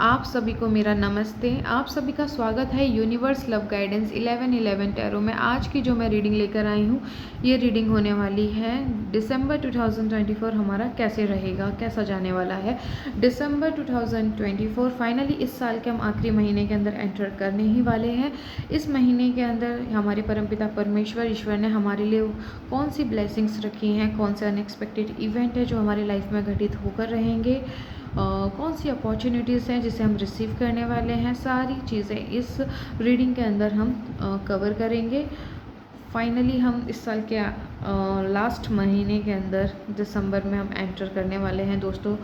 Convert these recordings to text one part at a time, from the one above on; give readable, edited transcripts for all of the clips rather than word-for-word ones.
आप सभी को मेरा नमस्ते। आप सभी का स्वागत है यूनिवर्स लव गाइडेंस 1111 टैरो में। आज की जो मैं रीडिंग लेकर आई हूँ, ये रीडिंग होने वाली है दिसंबर 2024 हमारा कैसे रहेगा, कैसा जाने वाला है। दिसंबर 2024 फाइनली इस साल के हम आखिरी महीने के अंदर एंटर करने ही वाले हैं। इस महीने के अंदर हमारे परमपिता परमेश्वर ईश्वर ने हमारे लिए कौन सी ब्लेसिंग्स रखी हैं, कौन से अनएक्सपेक्टेड इवेंट है जो हमारी लाइफ में घटित होकर रहेंगे, कौन सी अपॉर्चुनिटीज़ हैं जिसे हम रिसीव करने वाले हैं, सारी चीज़ें इस रीडिंग के अंदर हम कवर करेंगे। फाइनली हम इस साल के लास्ट महीने के अंदर दिसंबर में हम एंटर करने वाले हैं दोस्तों।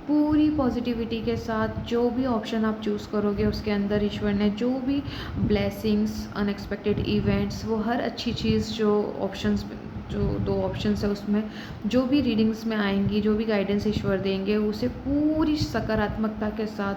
पूरी पॉजिटिविटी के साथ जो भी ऑप्शन आप चूज़ करोगे उसके अंदर ईश्वर ने जो भी ब्लेसिंग्स, अनएक्सपेक्टेड इवेंट्स, वो हर अच्छी चीज़ जो ऑप्शंस, जो 2 ऑप्शंस है उसमें जो भी रीडिंग्स में आएंगी, जो भी गाइडेंस ईश्वर देंगे, उसे पूरी सकारात्मकता के साथ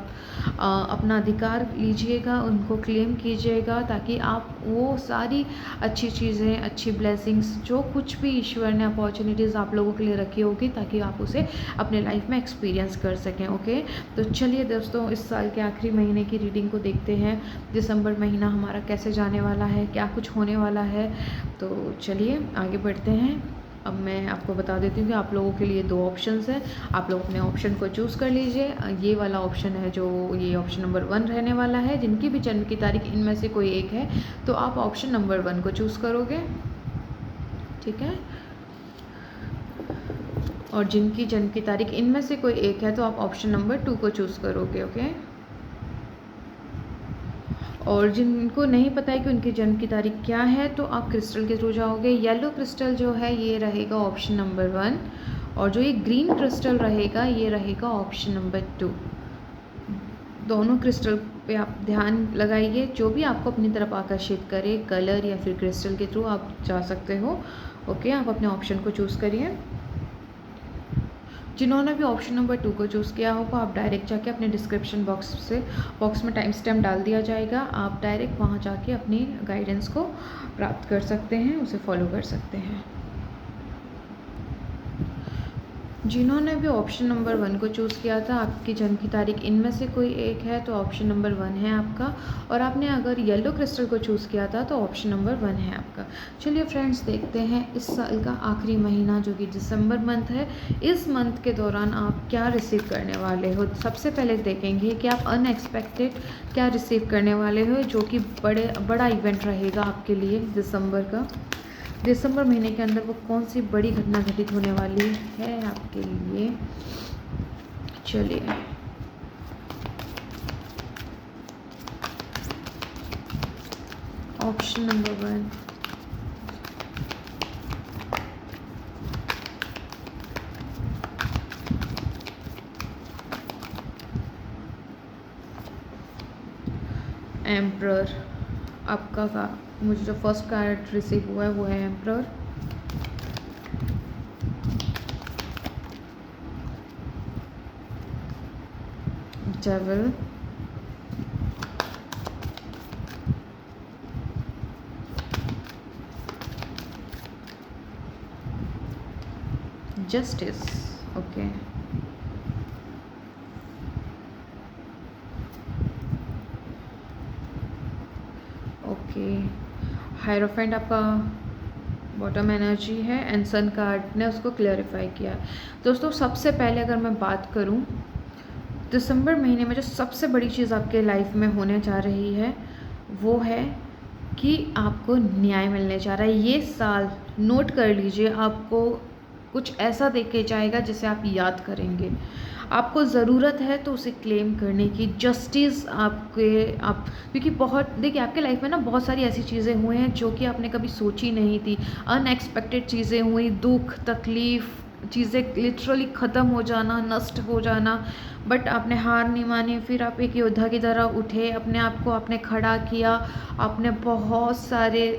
अपना अधिकार लीजिएगा, उनको क्लेम कीजिएगा, ताकि आप वो सारी अच्छी चीज़ें, अच्छी ब्लेसिंग्स, जो कुछ भी ईश्वर ने अपॉर्चुनिटीज़ आप लोगों के लिए रखी होगी, ताकि आप उसे अपने लाइफ में एक्सपीरियंस कर सकें। ओके, तो चलिए दोस्तों, इस साल के आखिरी महीने की रीडिंग को देखते हैं। दिसंबर महीना हमारा कैसे जाने वाला है, क्या कुछ होने वाला है, तो चलिए आगे बढ़ते हैं। अब मैं आपको बता देती हूँ कि आप लोगों के लिए 2 ऑप्शंस हैं। आप लोग अपने ऑप्शन को चूज़ कर लीजिए। ये वाला ऑप्शन है जो ये ऑप्शन नंबर 1 रहने वाला है। जिनकी भी जन्म की तारीख इनमें से कोई एक है तो आप ऑप्शन नंबर 1 को चूज़ करोगे, ठीक है। और जिनकी जन्म की तारीख इनमें से कोई एक है तो आप ऑप्शन नंबर 2 को चूज़ करोगे, ओके। और जिनको नहीं पता है कि उनकी जन्म की तारीख क्या है तो आप क्रिस्टल के थ्रू जाओगे। येलो क्रिस्टल जो है ये रहेगा ऑप्शन नंबर 1, और जो ये ग्रीन क्रिस्टल रहेगा ये रहेगा ऑप्शन नंबर 2। दोनों क्रिस्टल पे आप ध्यान लगाइए, जो भी आपको अपनी तरफ आकर्षित करे, कलर या फिर क्रिस्टल के थ्रू आप जा सकते हो। ओके, आप अपने ऑप्शन को चूज़ करिए। जिन्होंने भी ऑप्शन नंबर 2 को चूज़ किया होगा, आप डायरेक्ट जाके अपने डिस्क्रिप्शन बॉक्स में टाइम स्टैम्प डाल दिया जाएगा। आप डायरेक्ट वहाँ जाके अपनी गाइडेंस को प्राप्त कर सकते हैं, उसे फॉलो कर सकते हैं। जिन्होंने भी ऑप्शन नंबर 1 को चूज़ किया था, आपकी जन्म की तारीख इनमें से कोई एक है तो ऑप्शन नंबर 1 है आपका। और आपने अगर येलो क्रिस्टल को चूज़ किया था तो ऑप्शन नंबर 1 है आपका। चलिए फ्रेंड्स, देखते हैं इस साल का आखिरी महीना जो कि दिसंबर मंथ है, इस मंथ के दौरान आप क्या रिसीव करने वाले हो। सबसे पहले देखेंगे कि आप अनएक्सपेक्टेड क्या रिसीव करने वाले हो, जो कि बड़ा इवेंट रहेगा आपके लिए दिसंबर का। दिसंबर महीने के अंदर वो कौन सी बड़ी घटना घटित होने वाली है आपके लिए। चलिए, ऑप्शन नंबर 1, एम्परर। आपका मुझे जो फर्स्ट कार्ड रिसीव हुआ है वो है emperor. Devil, justice, okay. Okay, hierophant आपका बॉटम एनर्जी है एंड सन कार्ड ने उसको क्लैरिफाई किया है। दोस्तों, सबसे पहले अगर मैं बात करूं, दिसंबर महीने में जो सबसे बड़ी चीज़ आपके लाइफ में होने जा रही है वो है कि आपको न्याय मिलने जा रहा है। ये साल नोट कर लीजिए, आपको कुछ ऐसा देके जाएगा जिसे आप याद करेंगे। आपको ज़रूरत है तो उसे क्लेम करने की, जस्टिस क्योंकि बहुत देखिए, आपके लाइफ में ना बहुत सारी ऐसी चीज़ें हुई हैं जो कि आपने कभी सोची नहीं थी। अनएक्सपेक्टेड चीज़ें हुई, दुख, तकलीफ़, चीज़ें लिटरली ख़त्म हो जाना, नष्ट हो जाना, बट आपने हार नहीं मानी। फिर आप एक योद्धा की तरह उठे, अपने आप को आपने खड़ा किया। आपने बहुत सारे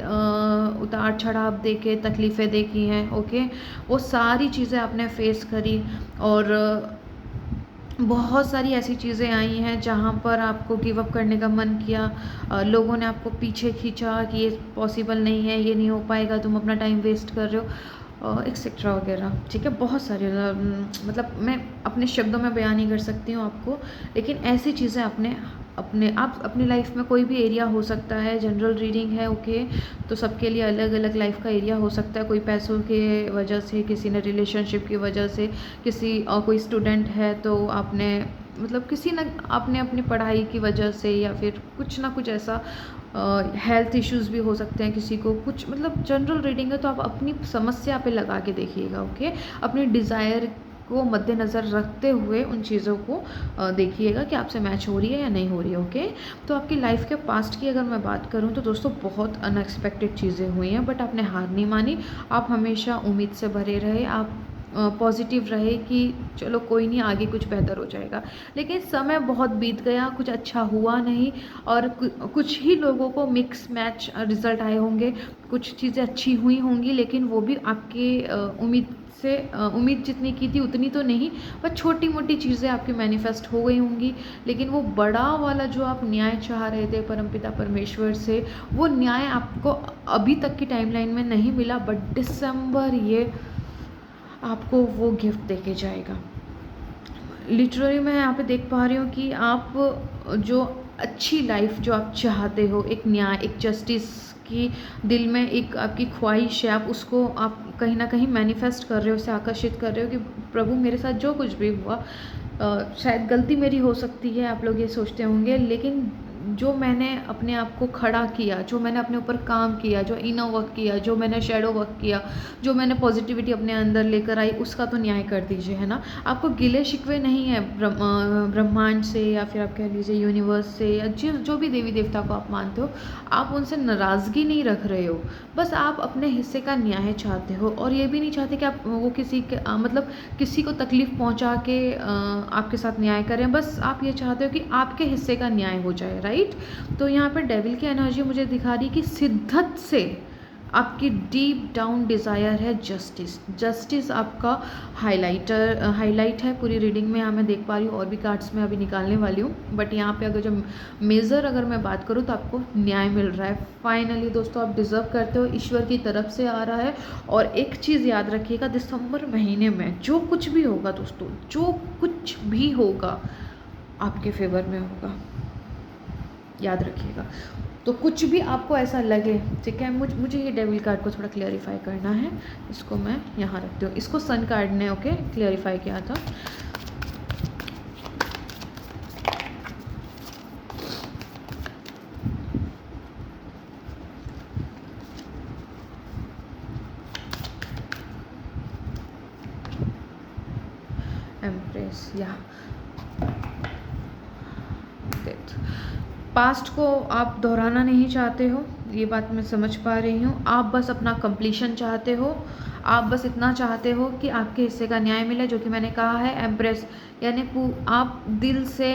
उतार चढ़ाव देखे, तकलीफ़ें देखी हैं, ओके। वो सारी चीज़ें आपने फेस करी, और बहुत सारी ऐसी चीज़ें आई हैं जहाँ पर आपको गिव अप करने का मन किया। लोगों ने आपको पीछे खींचा कि ये पॉसिबल नहीं है, ये नहीं हो पाएगा, तुम अपना टाइम वेस्ट कर रहे हो। एक्सेट्रा वगैरह, ठीक है। बहुत सारे मतलब मैं अपने शब्दों में बयान नहीं कर सकती हूँ आपको, लेकिन ऐसी चीज़ें अपने अपने आप अपनी लाइफ में कोई भी एरिया हो सकता है। जनरल रीडिंग है, ओके, तो सबके लिए अलग अलग लाइफ का एरिया हो सकता है। कोई पैसों के वजह से, किसी ने रिलेशनशिप की वजह से, किसी कोई स्टूडेंट है तो आपने मतलब किसी न आपने अपनी पढ़ाई की वजह से, या फिर कुछ ना कुछ ऐसा हेल्थ इश्यूज़ भी हो सकते हैं किसी को, कुछ मतलब जनरल रीडिंग है तो आप अपनी समस्या पे लगा के देखिएगा, ओके। अपनी डिज़ायर को मद्देनज़र रखते हुए उन चीज़ों को देखिएगा कि आपसे मैच हो रही है या नहीं हो रही है, ओके। तो आपकी लाइफ के पास्ट की अगर मैं बात करूं तो दोस्तों बहुत अनएक्सपेक्टेड चीज़ें हुई हैं, बट आपने हार नहीं मानी। आप हमेशा उम्मीद से भरे रहे, आप पॉजिटिव रहे कि चलो कोई नहीं, आगे कुछ बेहतर हो जाएगा। लेकिन समय बहुत बीत गया, कुछ अच्छा हुआ नहीं, और कुछ ही लोगों को मिक्स मैच रिज़ल्ट आए होंगे। कुछ चीज़ें अच्छी हुई होंगी, लेकिन वो भी आपके उम्मीद से उम्मीद जितनी की थी उतनी तो नहीं, पर छोटी मोटी चीज़ें आपकी मैनिफेस्ट हो गई होंगी। लेकिन वो बड़ा वाला जो आप न्याय चाह रहे थे परमपिता परमेश्वर से, वो न्याय आपको अभी तक की टाइमलाइन में नहीं मिला, बट दिसंबर ये आपको वो गिफ्ट देके जाएगा। लिटरली मैं यहाँ पे देख पा रही हूँ कि आप जो अच्छी लाइफ जो आप चाहते हो, एक न्याय, एक जस्टिस की दिल में एक आपकी ख्वाहिश है, आप उसको आप कहीं ना कहीं मैनिफेस्ट कर रहे हो, उसे आकर्षित कर रहे हो कि प्रभु मेरे साथ जो कुछ भी हुआ, शायद गलती मेरी हो सकती है, आप लोग ये सोचते होंगे, लेकिन जो मैंने अपने आप को खड़ा किया, जो मैंने अपने ऊपर काम किया, जो इनर वर्क किया, जो मैंने शैडो वर्क किया, जो मैंने पॉजिटिविटी अपने अंदर लेकर आई, उसका तो न्याय कर दीजिए, है ना। आपको गिले शिकवे नहीं है ब्रह्मांड से, या फिर आप कह लीजिए यूनिवर्स से, या जो भी देवी देवता को आप मानते हो, आप उनसे नाराज़गी नहीं रख रहे हो। बस आप अपने हिस्से का न्याय चाहते हो, और ये भी नहीं चाहते कि आप वो किसी के मतलब किसी को तकलीफ़ पहुंचा के आपके साथ न्याय करें। बस आप ये चाहते हो कि आपके हिस्से का न्याय हो जाए, राइट। तो यहाँ पर डेविल की एनर्जी मुझे दिखा रही कि शिद्दत से आपकी डीप डाउन डिज़ायर है जस्टिस। जस्टिस आपका हाईलाइट है पूरी रीडिंग में, यहाँ मैं देख पा रही हूँ। और भी कार्ड्स मैं अभी निकालने वाली हूँ, बट यहाँ पे अगर जो मेजर अगर मैं बात करूँ तो आपको न्याय मिल रहा है। फाइनली दोस्तों आप डिज़र्व करते हो, ईश्वर की तरफ से आ रहा है। और एक चीज़ याद रखिएगा, दिसंबर महीने में जो कुछ भी होगा दोस्तों, जो कुछ भी होगा आपके फेवर में होगा, याद रखिएगा। तो कुछ भी आपको ऐसा लगे, ठीक है, मुझे ये डेविल कार्ड को थोड़ा क्लियरिफाई करना है, इसको मैं यहाँ रखती हूँ। इसको सन कार्ड ने ओके क्लियरिफाई किया था। एम्प्रेस या डेथ। पास्ट को आप दोहराना नहीं चाहते हो, ये बात मैं समझ पा रही हूँ। आप बस अपना कंप्लीशन चाहते हो, आप बस इतना चाहते हो कि आपके हिस्से का न्याय मिले, जो कि मैंने कहा है एम्प्रेस, यानी आप दिल से,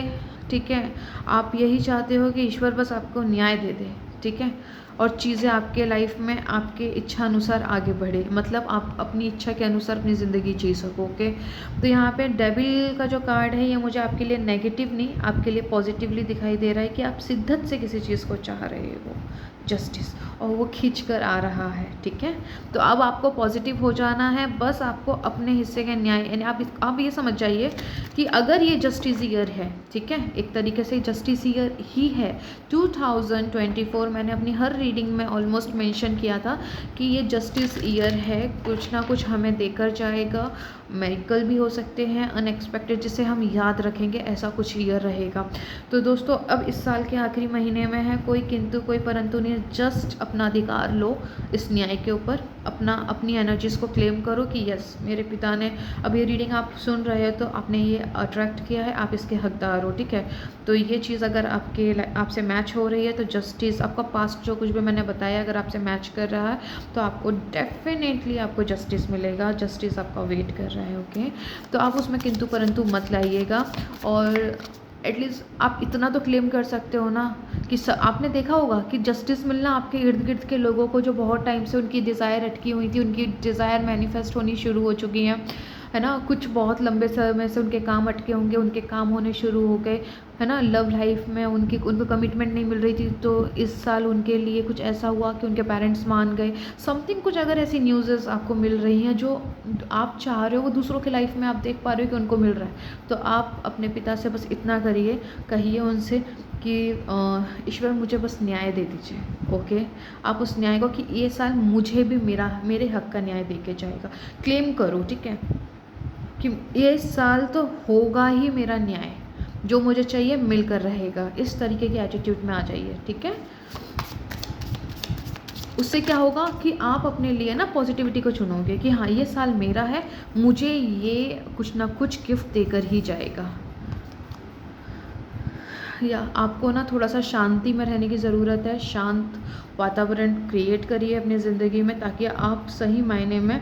ठीक है, आप यही चाहते हो कि ईश्वर बस आपको न्याय दे दे, ठीक है, और चीज़ें आपके लाइफ में आपके इच्छा अनुसार आगे बढ़े, मतलब आप अपनी इच्छा के अनुसार अपनी ज़िंदगी जी सको, ओके। तो यहाँ पे डेविल का जो कार्ड है, ये मुझे आपके लिए नेगेटिव नहीं, आपके लिए पॉजिटिवली दिखाई दे रहा है कि आप शिद्दत से किसी चीज़ को चाह रहे हो, जस्टिस, और वो खींच कर आ रहा है, ठीक है। तो अब आपको पॉजिटिव हो जाना है, बस आपको अपने हिस्से का न्याय, यानी आप ये समझ जाइए कि अगर ये जस्टिस ईयर है, ठीक है, एक तरीके से जस्टिस ईयर ही है 2024। मैंने अपनी हर रीडिंग में ऑलमोस्ट मेंशन किया था कि ये जस्टिस ईयर है, कुछ ना कुछ हमें देकर जाएगा। मेरिकल भी हो सकते हैं, अनएक्सपेक्टेड, जिसे हम याद रखेंगे, ऐसा कुछ ईयर रहेगा। तो दोस्तों अब इस साल के आखिरी महीने में है, कोई किंतु कोई परंतु नहीं, जस्ट अपना अधिकार लो इस न्याय के ऊपर, अपनी एनर्जीज़ को क्लेम करो कि यस, मेरे पिता ने, अब ये रीडिंग आप सुन रहे हो तो आपने ये अट्रैक्ट किया है, आप इसके हकदार हो, ठीक है। तो ये चीज़ अगर आपसे मैच हो रही है तो जस्टिस, आपका पास्ट जो कुछ भी मैंने बताया अगर आपसे मैच कर रहा है तो आपको डेफिनेटली आपको जस्टिस मिलेगा, जस्टिस आपका वेट कर रहा है, ओके। तो आप उसमें किंतु परंतु मत लाइएगा, और एटलीस्ट आप इतना तो क्लेम कर सकते हो ना कि आपने देखा होगा कि जस्टिस मिलना आपके इर्द गिर्द के लोगों को, जो बहुत टाइम से उनकी डिज़ायर अटकी हुई थी, उनकी डिज़ायर मैनिफेस्ट होनी शुरू हो चुकी हैं, है ना। कुछ बहुत लंबे समय से उनके काम अटके होंगे, उनके काम होने शुरू हो गए, है ना। लव लाइफ में उनको कमिटमेंट नहीं मिल रही थी, तो इस साल उनके लिए कुछ ऐसा हुआ कि उनके पेरेंट्स मान गए। समथिंग कुछ अगर ऐसी न्यूज़ आपको मिल रही हैं जो आप चाह रहे हो वो दूसरों की लाइफ में आप देख पा रहे हो कि उनको मिल रहा है, तो आप अपने पिता से बस इतना कहिए उनसे कि ईश्वर मुझे बस न्याय दे दीजिए। ओके, आप उस न्याय को कि ये साल मुझे भी मेरे हक का न्याय दे के जाएगा, क्लेम करो, ठीक है, कि ये साल तो होगा ही मेरा न्याय, जो मुझे चाहिए मिलकर रहेगा। इस तरीके के एटीट्यूड में आ जाइए, ठीक है। उससे क्या होगा कि आप अपने लिए ना पॉजिटिविटी को चुनोगे कि हाँ ये साल मेरा है, मुझे ये कुछ ना कुछ गिफ्ट देकर ही जाएगा। या आपको ना थोड़ा सा शांति में रहने की ज़रूरत है। शांत वातावरण क्रिएट करिए अपनी ज़िंदगी में, ताकि आप सही मायने में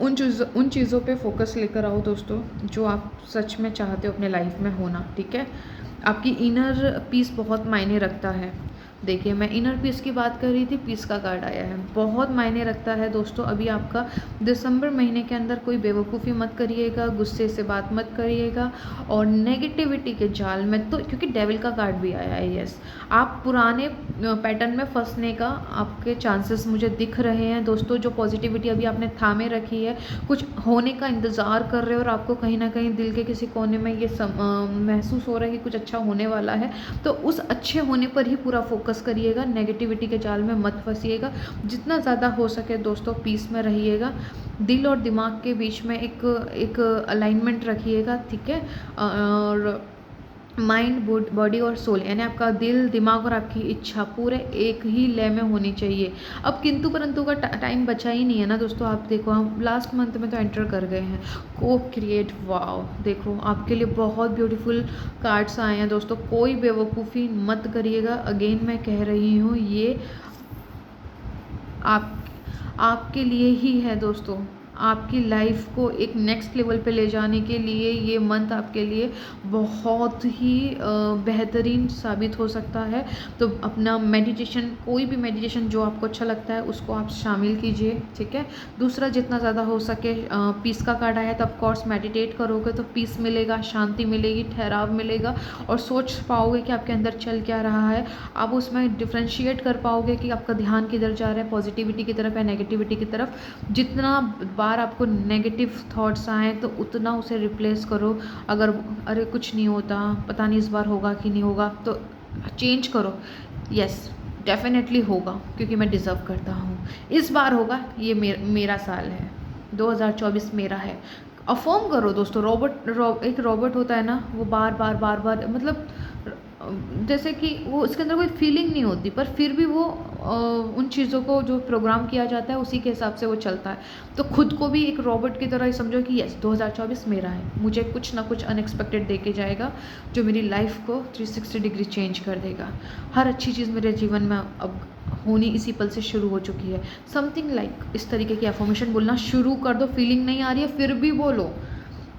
उन चीज़ों पे फोकस लेकर आओ दोस्तों, जो आप सच में चाहते हो अपने लाइफ में होना, ठीक है। आपकी इनर पीस बहुत मायने रखता है। देखिए, मैं इनर पीस की बात कर रही थी, पीस का कार्ड आया है, बहुत मायने रखता है दोस्तों। अभी आपका दिसंबर महीने के अंदर कोई बेवकूफ़ी मत करिएगा, गुस्से से बात मत करिएगा, और नेगेटिविटी के जाल में, तो क्योंकि डेविल का कार्ड भी आया है, यस, आप पुराने पैटर्न में फंसने का आपके चांसेस मुझे दिख रहे हैं दोस्तों। जो पॉजिटिविटी अभी आपने थामे रखी है, कुछ होने का इंतज़ार कर रहे हो, और आपको कहीं ना कहीं दिल के किसी कोने में ये महसूस हो रहा है कि कुछ अच्छा होने वाला है, तो उस अच्छे होने पर ही पूरा फोकस करिएगा। नेगेटिविटी के जाल में मत फंसिएगा। जितना ज़्यादा हो सके दोस्तों पीस में रहिएगा। दिल और दिमाग के बीच में एक अलाइनमेंट रखिएगा, ठीक है। और माइंड, बॉडी और सोल, यानी आपका दिल, दिमाग और आपकी इच्छा पूरे एक ही लय में होनी चाहिए। अब किंतु परंतु का टाइम बचा ही नहीं है ना दोस्तों। आप देखो, हम लास्ट मंथ में तो एंटर कर गए हैं। को क्रिएट, वाओ, देखो आपके लिए बहुत ब्यूटीफुल कार्ड्स आए हैं दोस्तों। कोई बेवकूफ़ी मत करिएगा, अगेन मैं कह रही हूँ, ये आपके लिए ही है दोस्तों। आपकी लाइफ को एक नेक्स्ट लेवल पे ले जाने के लिए ये मंथ आपके लिए बहुत ही बेहतरीन साबित हो सकता है। तो अपना मेडिटेशन, कोई भी मेडिटेशन जो आपको अच्छा लगता है उसको आप शामिल कीजिए, ठीक है। दूसरा, जितना ज़्यादा हो सके, पीस का कार्ड आया तो ऑफ कोर्स मेडिटेट करोगे तो पीस मिलेगा, शांति मिलेगी, ठहराव मिलेगा, और सोच पाओगे कि आपके अंदर चल क्या रहा है। आप उसमें डिफ्रेंशिएट कर पाओगे कि आपका ध्यान किधर जा रहा है, पॉजिटिविटी की तरफ या नेगेटिविटी की तरफ। जितना बार आपको नेगेटिव थॉट्स आए तो उतना उसे रिप्लेस करो। अगर अरे कुछ नहीं होता, पता नहीं इस बार होगा कि नहीं होगा, तो चेंज करो। यस, डेफिनेटली होगा, क्योंकि मैं डिज़र्व करता हूँ। इस बार होगा, ये मेरा साल है, 2024 मेरा है। अफर्म करो दोस्तों। एक रॉबर्ट होता है ना, वो बार बार मतलब जैसे कि वो उसके अंदर कोई फीलिंग नहीं होती, पर फिर भी वो उन चीज़ों को जो प्रोग्राम किया जाता है उसी के हिसाब से वो चलता है। तो खुद को भी एक रॉबोट की तरह ही समझो कि यस, 2024 मेरा है, मुझे कुछ ना कुछ अनएक्सपेक्टेड दे के जाएगा, जो मेरी लाइफ को 360 डिग्री चेंज कर देगा। हर अच्छी चीज़ मेरे जीवन में अब होनी इसी पल से शुरू हो चुकी है। समथिंग लाइक इस तरीके की अफर्मेशन बोलना शुरू कर दो। फीलिंग नहीं आ रही है फिर भी बोलो।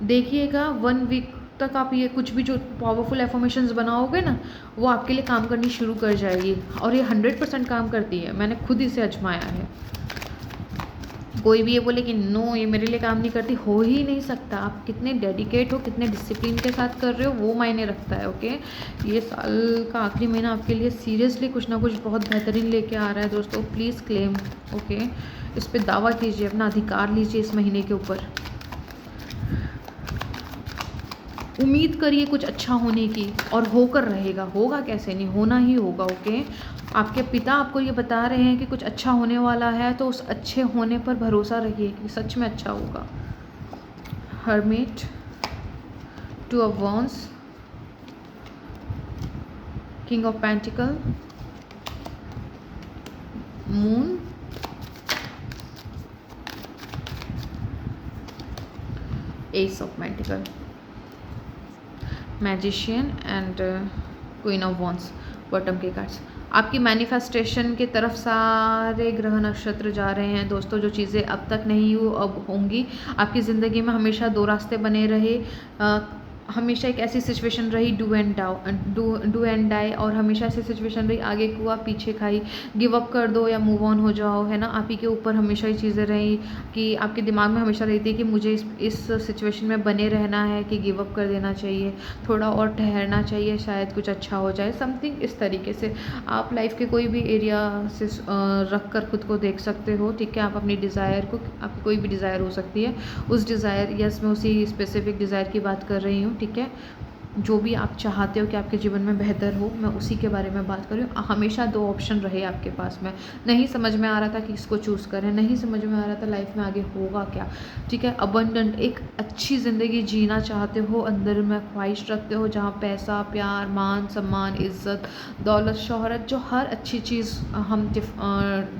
देखिएगा 1 वीक तक आप ये कुछ भी जो पावरफुल एफर्मेशंस बनाओगे ना, वो आपके लिए काम करनी शुरू कर जाएगी, और ये 100% काम करती है। मैंने खुद इसे आजमाया है। कोई भी ये बोले कि नो ये मेरे लिए काम नहीं करती, हो ही नहीं सकता। आप कितने डेडिकेट हो, कितने डिसिप्लिन के साथ कर रहे हो, वो मायने रखता है। ओके, ये साल का आखिरी महीना आपके लिए सीरियसली कुछ ना कुछ बहुत बेहतरीन लेके आ रहा है दोस्तों। प्लीज़ क्लेम, ओके, इस पर दावा कीजिए, अपना अधिकार लीजिए इस महीने के ऊपर। उम्मीद करिए कुछ अच्छा होने की, और होकर रहेगा। होगा कैसे नहीं, होना ही होगा। ओके, आपके पिता आपको ये बता रहे हैं कि कुछ अच्छा होने वाला है, तो उस अच्छे होने पर भरोसा रखिए कि सच में अच्छा होगा। Hermit, 2 of wands, king of pentacle, moon, S of pentacle, magician and queen of wands, bottom के कार्ड्स। आपकी मैनिफेस्टेशन की तरफ सारे ग्रह नक्षत्र जा रहे हैं दोस्तों। जो चीज़ें अब तक नहीं हुई अब होंगी। आपकी ज़िंदगी में हमेशा 2 रास्ते बने रहे। हमेशा एक ऐसी सिचुएशन रही डू एंड डाई, और हमेशा ऐसी सिचुएशन रही आगे कुआ पीछे खाई, गिव अप कर दो या मूव ऑन हो जाओ, है ना। आप ही के ऊपर हमेशा ये चीज़ें रही कि आपके दिमाग में हमेशा रहती है कि मुझे इस सिचुएशन में बने रहना है, कि गिव अप कर देना चाहिए, थोड़ा और ठहरना चाहिए, शायद कुछ अच्छा हो जाए, समथिंग इस तरीके से आप लाइफ के कोई भी एरिया से रख कर खुद को देख सकते हो, ठीक है। आप अपनी डिज़ायर को, आपकी कोई भी डिज़ायर हो सकती है, उस डिज़ायर, यस मैं उसी स्पेसिफिक डिज़ायर की बात कर रही हूँ, ठीक है। जो भी आप चाहते हो कि आपके जीवन में बेहतर हो, मैं उसी के बारे में बात कर रही हूँ। हमेशा 2 ऑप्शन रहे आपके पास में, नहीं समझ में आ रहा था कि इसको चूज़ करें, नहीं समझ में आ रहा था लाइफ में आगे होगा क्या, ठीक है। अबंडेंट एक अच्छी ज़िंदगी जीना चाहते हो, अंदर में ख्वाहिश रखते हो जहाँ पैसा, प्यार, मान सम्मान, इज़्ज़त, दौलत, शोहरत, जो हर अच्छी चीज़ हम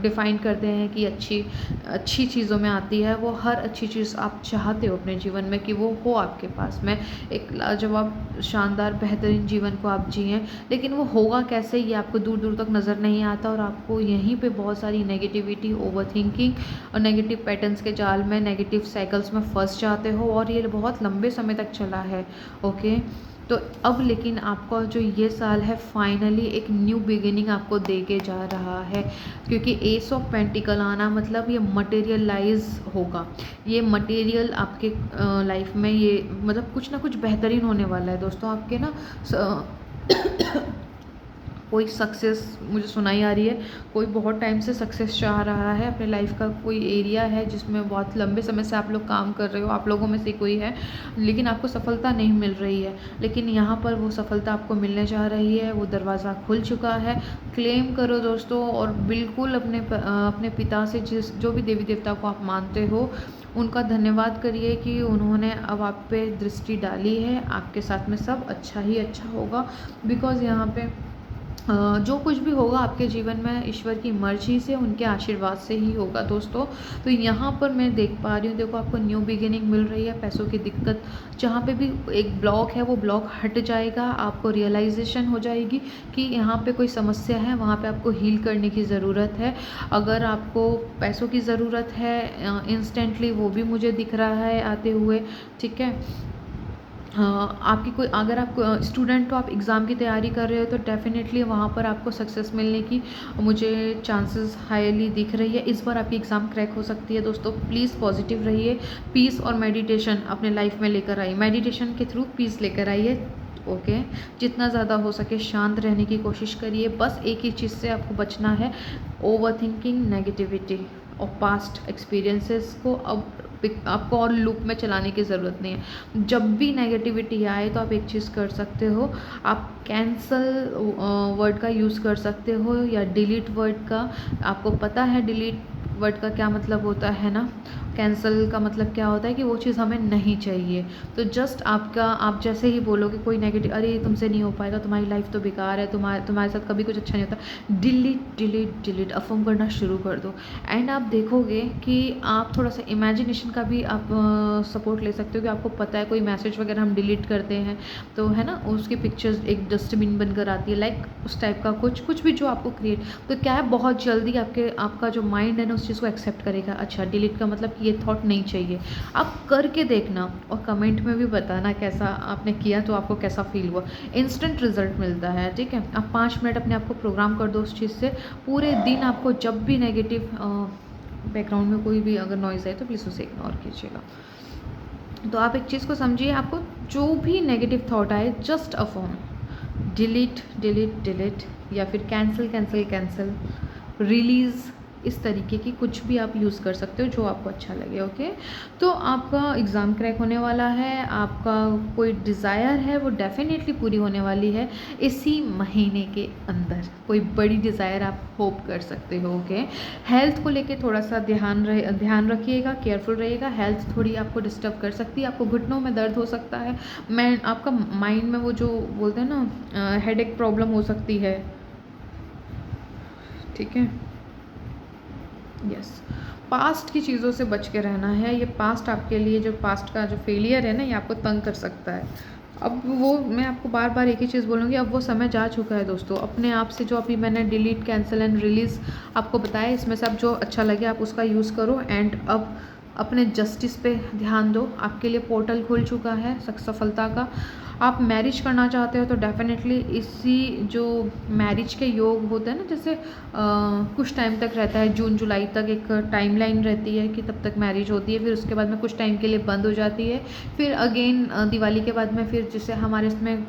डिफ़ाइन करते हैं कि अच्छी चीज़ों में आती है, वो हर अच्छी चीज़ आप चाहते हो अपने जीवन में कि वो हो आपके पास में, एक लाजवाब शानदार बेहतरीन जीवन को आप जिएँ। लेकिन वो होगा कैसे, ये आपको दूर दूर तक नज़र नहीं आता, और आपको यहीं पे बहुत सारी नेगेटिविटी, ओवरथिंकिंग और नेगेटिव पैटर्न्स के जाल में, नेगेटिव साइकिल्स में फंस जाते हो, और ये बहुत लंबे समय तक चला है, ओके। तो अब लेकिन आपका जो ये साल है फाइनली एक न्यू बिगिनिंग आपको दे के जा रहा है, क्योंकि एस ऑफ पेंटिकल आना मतलब ये मटेरियलाइज होगा, ये मटेरियल आपके लाइफ में ये मतलब कुछ ना कुछ बेहतरीन होने वाला है दोस्तों। आपके ना कोई सक्सेस मुझे सुनाई आ रही है, कोई बहुत टाइम से सक्सेस चाह रहा है अपने लाइफ का, कोई एरिया है जिसमें बहुत लंबे समय से आप लोग काम कर रहे हो, आप लोगों में से कोई है, लेकिन आपको सफलता नहीं मिल रही है, लेकिन यहाँ पर वो सफलता आपको मिलने जा रही है, वो दरवाज़ा खुल चुका है। क्लेम करो दोस्तों, और बिल्कुल अपने पिता से जो भी देवी देवता को आप मानते हो उनका धन्यवाद करिए कि उन्होंने अब आप पे दृष्टि डाली है, आपके साथ में सब अच्छा ही अच्छा होगा, बिकॉज़ यहाँ पे जो कुछ भी होगा आपके जीवन में ईश्वर की मर्जी से, उनके आशीर्वाद से ही होगा दोस्तों। तो यहाँ पर मैं देख पा रही हूँ, देखो आपको न्यू बिगिनिंग मिल रही है, पैसों की दिक्कत जहाँ पे भी एक ब्लॉक है वो ब्लॉक हट जाएगा, आपको रियलाइजेशन हो जाएगी कि यहाँ पे कोई समस्या है, वहाँ पे आपको हील करने की ज़रूरत है। अगर आपको पैसों की ज़रूरत है इंस्टेंटली, वो भी मुझे दिख रहा है आते हुए, ठीक है। आपकी कोई, अगर आप स्टूडेंट हो, आप एग्ज़ाम की तैयारी कर रहे हो, तो डेफ़िनेटली वहाँ पर आपको सक्सेस मिलने की मुझे चांसेस हाईली दिख रही है। इस बार आपकी एग्ज़ाम क्रैक हो सकती है दोस्तों, प्लीज़ पॉजिटिव रहिए। पीस और मेडिटेशन अपने लाइफ में लेकर आइए, मेडिटेशन के थ्रू पीस लेकर आइए, ओके। जितना ज़्यादा हो सके शांत रहने की कोशिश करिए। बस एक ही चीज़ से आपको बचना है, ओवर थिंकिंग, नेगेटिविटी और पास्ट एक्सपीरियंसेस को अब आपको और लूप में चलाने की ज़रूरत नहीं है। जब भी नेगेटिविटी आए तो आप एक चीज़ कर सकते हो, आप कैंसल वर्ड का यूज़ कर सकते हो, या डिलीट वर्ड का। आपको पता है डिलीट वर्ड का क्या मतलब होता है ना, कैंसल का मतलब क्या होता है कि वो चीज़ हमें नहीं चाहिए। तो जस्ट आप जैसे ही बोलोगे कोई नेगेटिव, अरे तुमसे नहीं हो पाएगा, तुम्हारी लाइफ तो बेकार है, तुम्हारे साथ कभी कुछ अच्छा नहीं होता, डिलीट डिलीट डिलीट अफर्म करना शुरू कर दो। एंड आप देखोगे कि आप थोड़ा सा इमेजिनेशन का भी आप सपोर्ट ले सकते हो, कि आपको पता है कोई मैसेज वगैरह हम डिलीट करते हैं तो है ना, उसकी पिक्चर्स एक डस्टबिन बनकर आती है, लाइक उस टाइप का कुछ भी जो आपको क्रिएट, तो क्या है बहुत जल्दी आपका जो माइंड है ना उस चीज़ को एक्सेप्ट करेगा। अच्छा, डिलीट का मतलब कि ये थॉट नहीं चाहिए। आप करके देखना और कमेंट में भी बताना कैसा आपने किया, तो आपको कैसा फील हुआ। इंस्टेंट रिजल्ट मिलता है, ठीक है। आप 5 मिनट अपने आप को प्रोग्राम कर दो उस चीज़ से, पूरे दिन आपको जब भी नेगेटिव बैकग्राउंड में कोई भी अगर नॉइज़ आए तो प्लीज़ उसे इग्नोर कीजिएगा। तो आप एक चीज़ को समझिए, आपको जो भी नेगेटिव थॉट आए just affirm, delete delete delete, या फिर कैंसिल कैंसिल कैंसिल, रिलीज़, इस तरीके की कुछ भी आप यूज़ कर सकते हो जो आपको अच्छा लगे, ओके। तो आपका एग्ज़ाम क्रैक होने वाला है, आपका कोई डिज़ायर है वो डेफिनेटली पूरी होने वाली है इसी महीने के अंदर। कोई बड़ी डिज़ायर आप होप कर सकते हो, ओके। हेल्थ को लेके थोड़ा सा ध्यान रखिएगा, केयरफुल रहिएगा। हेल्थ थोड़ी आपको डिस्टर्ब कर सकती है, आपको घुटनों में दर्द हो सकता है, आपका माइंड में वो जो बोलते हैं ना हेडेक प्रॉब्लम हो सकती है, ठीक है। यस, पास्ट की चीज़ों से बच के रहना है। ये पास्ट आपके लिए, जो पास्ट का जो फेलियर है ना, ये आपको तंग कर सकता है। अब वो मैं आपको बार बार एक ही चीज़ बोलूँगी, अब वो समय जा चुका है दोस्तों। अपने आप से जो अभी मैंने डिलीट, कैंसिल एंड रिलीज़ आपको बताया, इसमें से आप जो अच्छा लगे आप उसका यूज़ करो। एंड अब अपने जस्टिस पे ध्यान दो, आपके लिए पोर्टल खुल चुका है सफलता का। आप मैरिज करना चाहते हो तो डेफिनेटली इसी जो मैरिज के योग होते हैं ना, जैसे कुछ टाइम तक रहता है, जून जुलाई तक एक टाइमलाइन रहती है कि तब तक मैरिज होती है, फिर उसके बाद में कुछ टाइम के लिए बंद हो जाती है, फिर अगेन दिवाली के बाद में फिर जिसे हमारे इसमें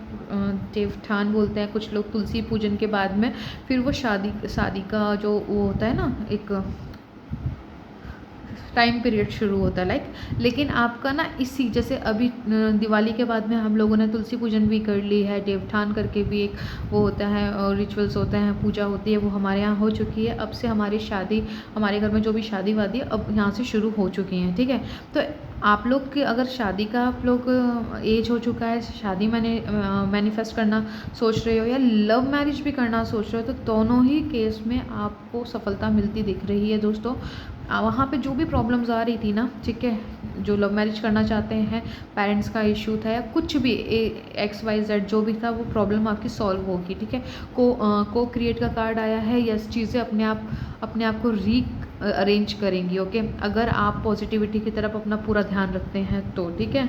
देवठान बोलते हैं कुछ लोग, तुलसी पूजन के बाद में फिर वो शादी का जो वो होता है ना एक टाइम पीरियड शुरू होता है लाइक। लेकिन आपका ना इसी जैसे अभी दिवाली के बाद में हम लोगों ने तुलसी पूजन भी कर ली है, देवठान करके भी एक वो होता है और रिचुअल्स होते हैं, पूजा होती है, वो हमारे यहाँ हो चुकी है। अब से हमारी शादी, हमारे घर में जो भी शादी वादी अब यहाँ से शुरू हो चुकी हैं, ठीक है। तो आप लोग की अगर शादी का आप लोग एज हो चुका है, शादी मैनिफेस्ट करना सोच रहे हो या लव मैरिज भी करना सोच रहे हो, तो दोनों ही केस में आपको सफलता मिलती दिख रही है दोस्तों। वहाँ पे जो भी प्रॉब्लम्स आ रही थी ना, ठीक है, जो लव मैरिज करना चाहते हैं, पेरेंट्स का इशू था या कुछ भी XYZ जो भी था, वो प्रॉब्लम आपकी सॉल्व होगी, ठीक है। को क्रिएट का कार्ड आया है, यस, चीज़ें अपने आप को अरेंज करेंगी, ओके, अगर आप पॉजिटिविटी की तरफ अपना पूरा ध्यान रखते हैं तो, ठीक है।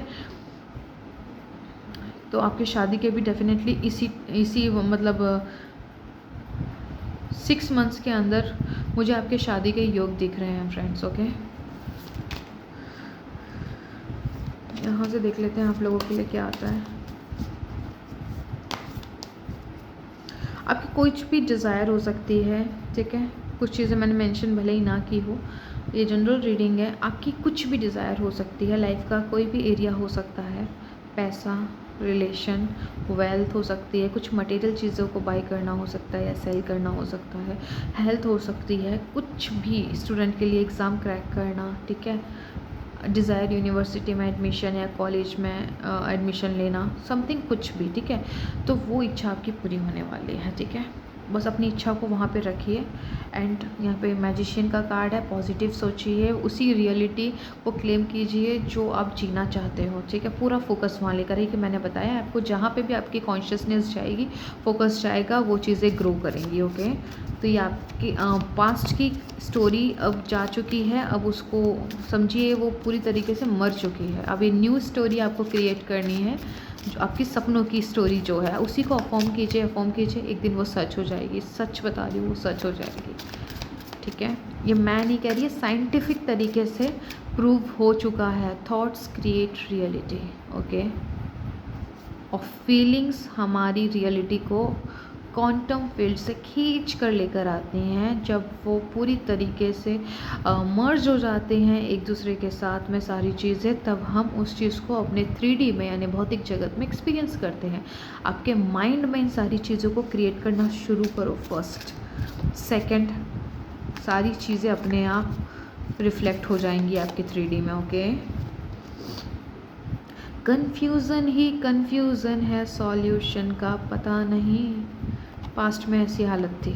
तो आपकी शादी के भी डेफिनेटली इसी मतलब 6 मंथ्स के अंदर मुझे आपके शादी के योग दिख रहे हैं फ्रेंड्स, ओके। यहाँ से देख लेते हैं आप लोगों के लिए क्या आता है। आपकी कुछ भी डिज़ायर हो सकती है, ठीक है, कुछ चीज़ें मैंने मेंशन भले ही ना की हो, ये जनरल रीडिंग है। आपकी कुछ भी डिज़ायर हो सकती है, लाइफ का कोई भी एरिया हो सकता है, पैसा, रिलेशन, वेल्थ हो सकती है, कुछ मटेरियल चीज़ों को बाय करना हो सकता है या सेल करना हो सकता है, हेल्थ हो सकती है, कुछ भी स्टूडेंट के लिए एग्ज़ाम क्रैक करना, ठीक है, डिज़ायर यूनिवर्सिटी में एडमिशन या कॉलेज में एडमिशन लेना, समथिंग कुछ भी, ठीक है। तो वो इच्छा आपकी पूरी होने वाली है, ठीक है। बस अपनी इच्छा को वहाँ पे रखिए। एंड यहाँ पे मैजिशियन का कार्ड है, पॉजिटिव सोचिए, उसी रियलिटी को क्लेम कीजिए जो आप जीना चाहते हो, ठीक है। पूरा फोकस वहाँ लेकर ही, कि मैंने बताया आपको, जहाँ पे भी आपकी कॉन्शियसनेस जाएगी, फोकस जाएगा, वो चीज़ें ग्रो करेंगी, ओके। तो ये आपकी पास्ट की स्टोरी अब जा चुकी है, अब उसको समझिए वो पूरी तरीके से मर चुकी है। अब ये न्यू स्टोरी आपको क्रिएट करनी है, जो आपकी सपनों की स्टोरी जो है, उसी को अफॉर्म कीजिए, एक दिन वो सच हो जाएगी। सच बता रही हूँ, वो सच हो जाएगी, ठीक है। ये मैं नहीं कह रही है, साइंटिफिक तरीके से प्रूव हो चुका है। Thoughts create reality, okay. और फीलिंग्स हमारी रियलिटी को क्वांटम फील्ड से खींच कर लेकर आते हैं। जब वो पूरी तरीके से मर्ज हो जाते हैं एक दूसरे के साथ में सारी चीज़ें, तब हम उस चीज़ को अपने 3D में यानी भौतिक जगत में एक्सपीरियंस करते हैं। आपके माइंड में इन सारी चीज़ों को क्रिएट करना शुरू करो। फर्स्ट, सेकंड, सारी चीज़ें अपने आप रिफ्लेक्ट हो जाएंगी आपके 3D में, ओके। कन्फ्यूज़न ही कन्फ्यूज़न है, सॉल्यूशन का पता नहीं। पास्ट में ऐसी हालत थी,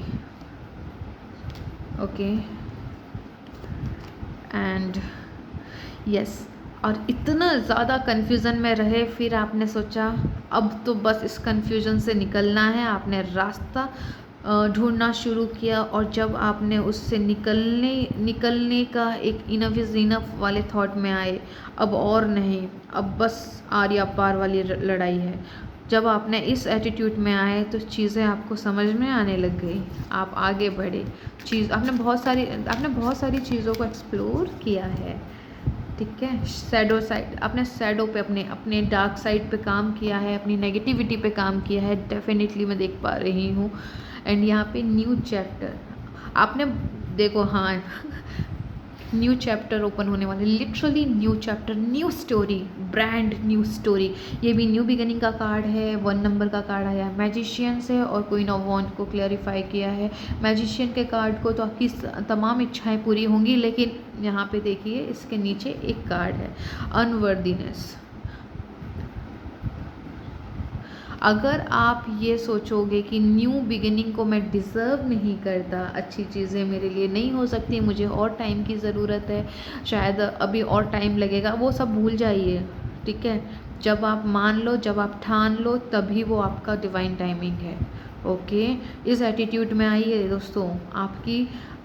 ओके। एंड यस, और इतना ज़्यादा कन्फ्यूज़न में रहे, फिर आपने सोचा अब तो बस इस कन्फ्यूज़न से निकलना है। आपने रास्ता ढूंढना शुरू किया, और जब आपने उससे निकलने का एक इनफ इज़ इनफ वाले थॉट में आए, अब और नहीं, अब बस आर या पार वाली लड़ाई है। जब आपने इस एटीट्यूड में आए तो चीज़ें आपको समझ में आने लग गई, आप आगे बढ़े। आपने बहुत सारी चीज़ों को एक्सप्लोर किया है, ठीक है। शैडो साइड, आपने शैडो पे अपने डार्क साइड पे काम किया है, अपनी नेगेटिविटी पे काम किया है, डेफिनेटली मैं देख पा रही हूँ। एंड यहाँ पे न्यू चैप्टर आपने देखो, हाँ न्यू चैप्टर ओपन होने वाले, literally new chapter, new story, brand new story. ये भी न्यू बिगिनिंग का कार्ड है। 1 नंबर का कार्ड आया है, मैजिशियन से, और क्वीन ऑफ वॉन्ड को क्लैरिफाई किया है। मैजिशियन के कार्ड को तो आपकी तमाम इच्छाएं पूरी होंगी, लेकिन यहाँ पे देखिए इसके नीचे एक कार्ड है, अनवर्दीनेस। अगर आप ये सोचोगे कि न्यू बिगिनिंग को मैं डिज़र्व नहीं करता, अच्छी चीज़ें मेरे लिए नहीं हो सकती, मुझे और टाइम की ज़रूरत है, शायद अभी और टाइम लगेगा, वो सब भूल जाइए, ठीक है। जब आप मान लो, जब आप ठान लो, तभी वो आपका डिवाइन टाइमिंग है, ओके। इस एटीट्यूड में आइए दोस्तों।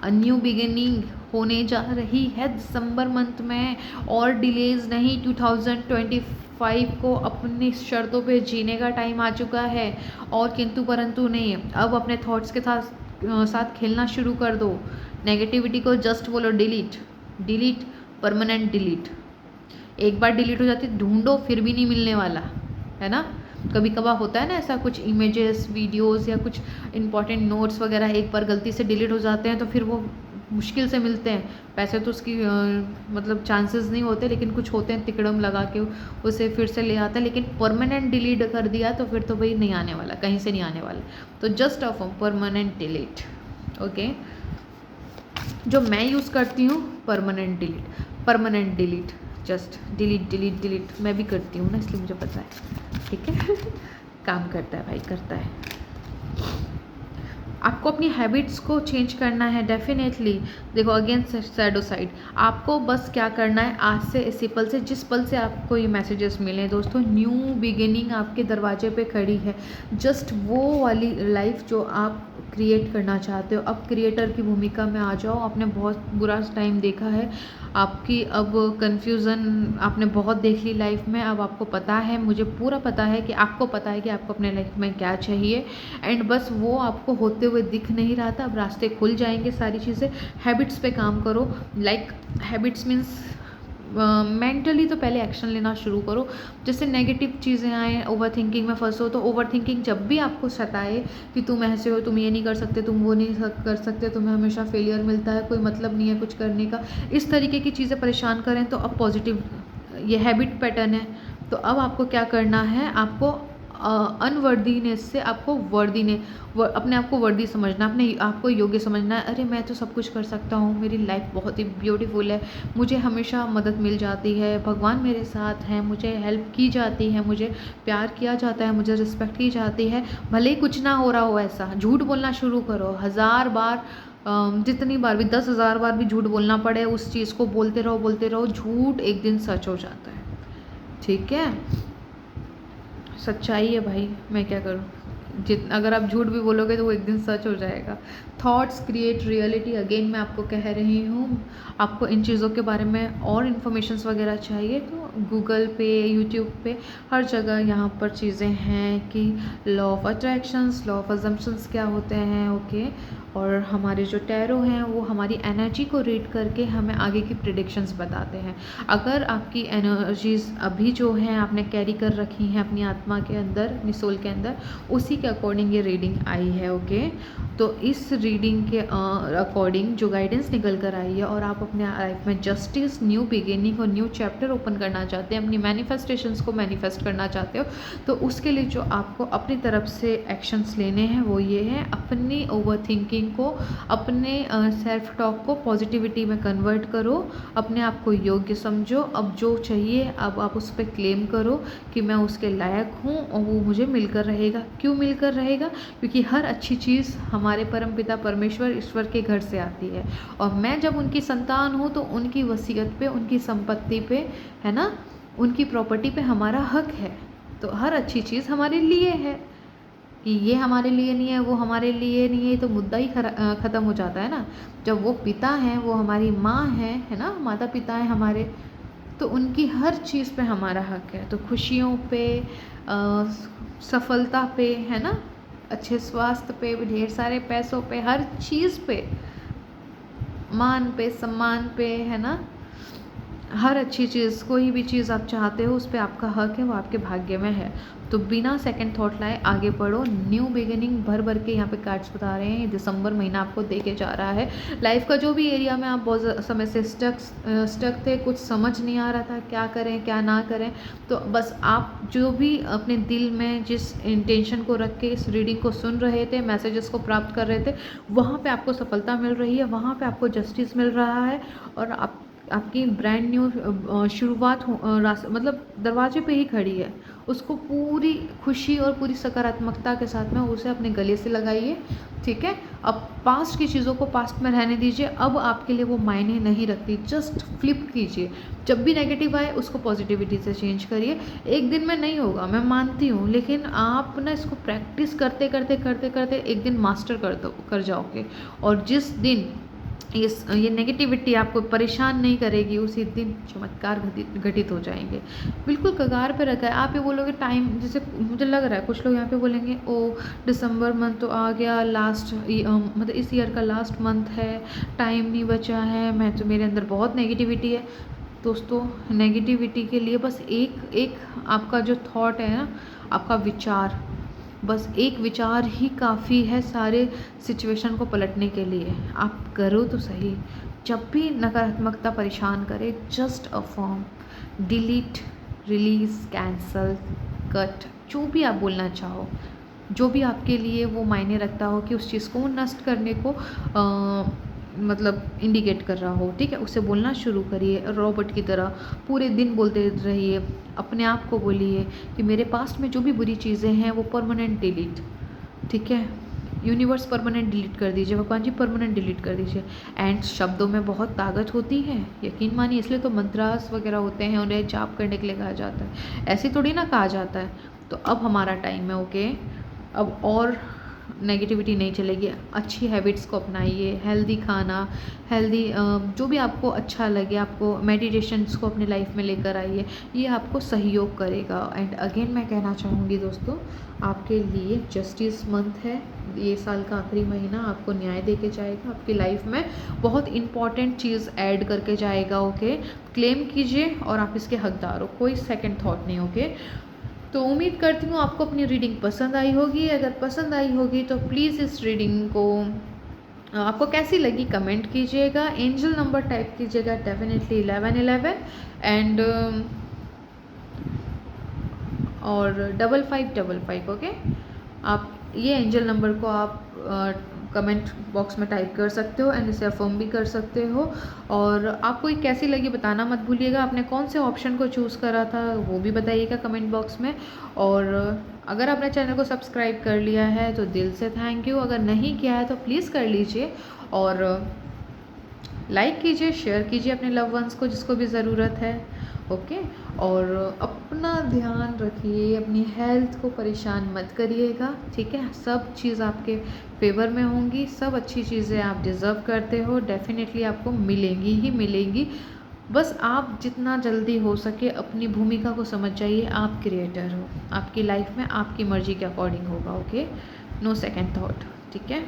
न्यू बिगिनिंग होने जा रही है दिसंबर मंथ में, और डिलेज नहीं। 2025 को अपनी शर्तों पे जीने का टाइम आ चुका है, और किंतु परंतु नहीं। अब अपने थॉट्स के साथ खेलना शुरू कर दो। नेगेटिविटी को जस्ट बोलो डिलीट, डिलीट, परमानेंट डिलीट। एक बार डिलीट हो जाती ढूंढो फिर भी नहीं मिलने वाला, है ना। कभी कभार होता है ना ऐसा, कुछ इमेजेस, वीडियोस या कुछ इंपॉर्टेंट नोट्स वगैरह एक बार गलती से डिलीट हो जाते हैं तो फिर वो मुश्किल से मिलते हैं। पैसे तो उसकी मतलब चांसेस नहीं होते, लेकिन कुछ होते हैं तिकड़म लगा के उसे फिर से ले आता है। लेकिन परमानेंट डिलीट कर दिया तो फिर तो भाई नहीं आने वाला, कहीं से नहीं आने वाला। तो just of permanent delete. Okay, जो मैं यूज़ करती हूँ permanent delete, permanent delete, just delete delete delete. मैं भी करती हूँ ना, इसलिए मुझे पता है, ठीक है। काम करता है भाई, करता है। आपको अपनी हैबिट्स को चेंज करना है डेफिनेटली। देखो अगेन शैडो साइड, आपको बस क्या करना है, आज से इसी पल से, जिस पल से आपको ये मैसेजेस मिले दोस्तों, न्यू बिगिनिंग आपके दरवाजे पे खड़ी है। जस्ट वो वाली लाइफ जो आप क्रिएट करना चाहते हो, अब क्रिएटर की भूमिका में आ जाओ। आपने बहुत बुरा टाइम देखा है, आपकी अब कन्फ्यूज़न आपने बहुत देख ली लाइफ में। अब आपको पता है, मुझे पूरा पता है कि आपको पता है कि आपको अपने लाइफ में क्या चाहिए, एंड बस वो आपको होते हुए दिख नहीं रहा था। अब रास्ते खुल जाएंगे, सारी चीज़ें। हैबिट्स पे काम करो। लाइक हैबिट्स मीन्स मेंटली तो पहले एक्शन लेना शुरू करो। जैसे नेगेटिव चीज़ें आए, ओवर थिंकिंग में फंसो, तो ओवर थिंकिंग जब भी आपको सताए कि तुम ऐसे हो, तुम ये नहीं कर सकते, तुम वो नहीं कर सकते, तुम्हें हमेशा फेलियर मिलता है, कोई मतलब नहीं है कुछ करने का, इस तरीके की चीज़ें परेशान करें, तो अब पॉजिटिव ये हैबिट पैटर्न है। तो अब आपको क्या करना है, आपको अनवर्दीनेस से आपको अपने आप को वर्दी समझना, अपने आप को योग्य समझना है। अरे मैं तो सब कुछ कर सकता हूँ, मेरी लाइफ बहुत ही ब्यूटीफुल है, मुझे हमेशा मदद मिल जाती है, भगवान मेरे साथ हैं, मुझे हेल्प की जाती है, मुझे प्यार किया जाता है, मुझे रिस्पेक्ट की जाती है। भले ही कुछ ना हो रहा हो ऐसा, झूठ बोलना शुरू करो। 1000 बार, जितनी बार भी, 10,000 बार भी झूठ बोलना पड़े, उस चीज़ को बोलते रहो। झूठ एक दिन सच हो जाता है, ठीक है। सच्चाई है भाई, मैं क्या करूँ। अगर आप झूठ भी बोलोगे तो वो एक दिन सच हो जाएगा। थॉट्स क्रिएट रियलिटी, अगेन मैं आपको कह रही हूँ। आपको इन चीज़ों के बारे में और इन्फॉर्मेशंस वगैरह चाहिए तो गूगल पे, यूट्यूब पे, हर जगह यहाँ पर चीज़ें हैं कि law of attractions, law of assumptions क्या होते हैं। ओके, और हमारे जो टैरो हैं वो हमारी एनर्जी को रीड करके हमें आगे की प्रिडिक्शंस बताते हैं। अगर आपकी एनर्जीज अभी जो हैं आपने कैरी कर रखी हैं अपनी आत्मा के अंदर, अपनी सोल के अंदर, उसी के अकॉर्डिंग ये रीडिंग आई है। ओके, तो इस रीडिंग के अकॉर्डिंग जो गाइडेंस निकल कर आई है, और आप अपने लाइफ में जस्टिस, न्यू बिगिनिंग और न्यू चैप्टर ओपन करना चाहते हैं, अपनी मैनिफेस्टेशंस को मैनिफेस्ट करना चाहते हो, तो उसके लिए जो आपको अपनी तरफ से एक्शंस लेने हैं वो ये हैं, अपनी ओवर थिंकिंग को, अपने सेल्फ टॉक को पॉजिटिविटी में कन्वर्ट करो, अपने आप को योग्य समझो। अब जो चाहिए अब आप उस पर क्लेम करो कि मैं उसके लायक हूँ और वो मुझे मिलकर रहेगा। क्यों मिलकर रहेगा? क्योंकि हर अच्छी चीज़ हमारे परमपिता परमेश्वर ईश्वर के घर से आती है, और मैं जब उनकी संतान हूँ तो उनकी वसीयत पे, उनकी संपत्ति पे, है ना, उनकी प्रॉपर्टी पे हमारा हक है। तो हर अच्छी चीज़ हमारे लिए है। कि ये हमारे लिए नहीं है, वो हमारे लिए नहीं है, तो मुद्दा ही ख़त्म हो जाता है ना। जब वो पिता हैं, वो हमारी माँ है ना, माता पिता हैं हमारे, तो उनकी हर चीज़ पे हमारा हक है। तो खुशियों पे, सफलता पे, है ना, अच्छे स्वास्थ्य पे, ढेर सारे पैसों पे, हर चीज़ पे, मान पे, सम्मान पे, है ना, हर अच्छी चीज़, कोई भी चीज़ आप चाहते हो उस पर आपका हक है, वो आपके भाग्य में है। तो बिना सेकंड थॉट लाए आगे बढ़ो। न्यू बिगिनिंग भर भर के यहाँ पे कार्ड्स बता रहे हैं। दिसंबर महीना आपको दे के जा रहा है। लाइफ का जो भी एरिया में आप बहुत समय से स्टक थे, कुछ समझ नहीं आ रहा था क्या करें क्या ना करें, तो बस आप जो भी अपने दिल में जिस इंटेंशन को रख के इस रीडिंग को सुन रहे थे, मैसेजेस को प्राप्त कर रहे थे, वहाँ पर आपको सफलता मिल रही है, वहाँ पर आपको जस्टिस मिल रहा है, और आपकी ब्रांड न्यू शुरुआत मतलब दरवाजे पे ही खड़ी है। उसको पूरी खुशी और पूरी सकारात्मकता के साथ में उसे अपने गले से लगाइए, ठीक है। अब पास्ट की चीज़ों को पास्ट में रहने दीजिए, अब आपके लिए वो मायने नहीं रखती। जस्ट फ्लिप कीजिए, जब भी नेगेटिव आए उसको पॉजिटिविटी से चेंज करिए। एक दिन में नहीं होगा, मैं मानती हूँ, लेकिन आप ना इसको प्रैक्टिस करते करते करते करते एक दिन मास्टर कर जाओगे। और जिस दिन ये नेगेटिविटी आपको परेशान नहीं करेगी, उसी दिन चमत्कार घटित हो जाएंगे। बिल्कुल कगार पे रखा है। आप ये बोलोगे टाइम, जैसे मुझे लग रहा है कुछ लोग यहाँ पे बोलेंगे ओ दिसंबर मंथ तो आ गया, लास्ट मतलब इस ईयर का लास्ट मंथ है, टाइम नहीं बचा है, मैं तो मेरे अंदर बहुत नेगेटिविटी है। दोस्तों नेगेटिविटी के लिए बस एक आपका जो थॉट है ना, आपका विचार, बस एक विचार ही काफ़ी है सारे सिचुएशन को पलटने के लिए। आप करो तो सही। जब भी नकारात्मकता परेशान करे, just affirm, delete, release, cancel, cut, जो भी आप बोलना चाहो, जो भी आपके लिए वो मायने रखता हो कि उस चीज़ को नष्ट करने को मतलब इंडिकेट कर रहा हो, ठीक है, उसे बोलना शुरू करिए। रॉबर्ट की तरह पूरे दिन बोलते रहिए, अपने आप को बोलिए कि मेरे पास्ट में जो भी बुरी चीज़ें हैं वो परमानेंट डिलीट, ठीक है, यूनिवर्स परमानेंट डिलीट कर दीजिए, भगवान जी परमानेंट डिलीट कर दीजिए। एंड शब्दों में बहुत ताकत होती है, यकीन मानिए, इसलिए तो मंत्रास वगैरह होते हैं, उन्हें जाप करने के लिए कहा जाता है, ऐसे थोड़ी ना कहा जाता है। तो अब हमारा टाइम है, ओके, अब और नेगेटिविटी नहीं चलेगी। अच्छी हैबिट्स को अपनाइए, हेल्दी खाना, हेल्दी जो भी आपको अच्छा लगे, आपको मेडिटेशंस को अपने लाइफ में लेकर आइए, ये आपको सहयोग करेगा। एंड अगेन मैं कहना चाहूँगी दोस्तों, आपके लिए जस्टिस मंथ है, ये साल का आखिरी महीना आपको न्याय दे के जाएगा, आपकी लाइफ में बहुत इंपॉर्टेंट चीज़ ऐड करके जाएगा, ओके। क्लेम कीजिए और आप इसके हकदार हो, कोई सेकेंड थॉट नहीं, ओके। तो उम्मीद करती हूँ आपको अपनी रीडिंग पसंद आई होगी। अगर पसंद आई होगी तो प्लीज़ इस रीडिंग को आपको कैसी लगी कमेंट कीजिएगा। एंजल नंबर टाइप कीजिएगा, डेफिनेटली 1111 एंड और 5555, ओके। आप ये एंजल नंबर को आप कमेंट बॉक्स में टाइप कर सकते हो एंड इसे अफर्म भी कर सकते हो। और आपको ये कैसी लगी बताना मत भूलिएगा, आपने कौन से ऑप्शन को चूज़ करा था वो भी बताइएगा कमेंट बॉक्स में। और अगर आपने चैनल को सब्सक्राइब कर लिया है तो दिल से थैंक यू, अगर नहीं किया है तो प्लीज़ कर लीजिए और लाइक कीजिए, शेयर कीजिए अपने लव वंस को जिसको भी ज़रूरत है, ओके। और अपना ध्यान रखिए, अपनी हेल्थ को परेशान मत करिएगा, ठीक है। सब चीज़ आपके फेवर में होंगी, सब अच्छी चीज़ें आप डिज़र्व करते हो, डेफिनेटली आपको मिलेंगी ही मिलेंगी। बस आप जितना जल्दी हो सके अपनी भूमिका को समझ जाइए, आप क्रिएटर हो, आपकी लाइफ में आपकी मर्जी के अकॉर्डिंग होगा, ओके। नो सेकेंड थॉट, ठीक है।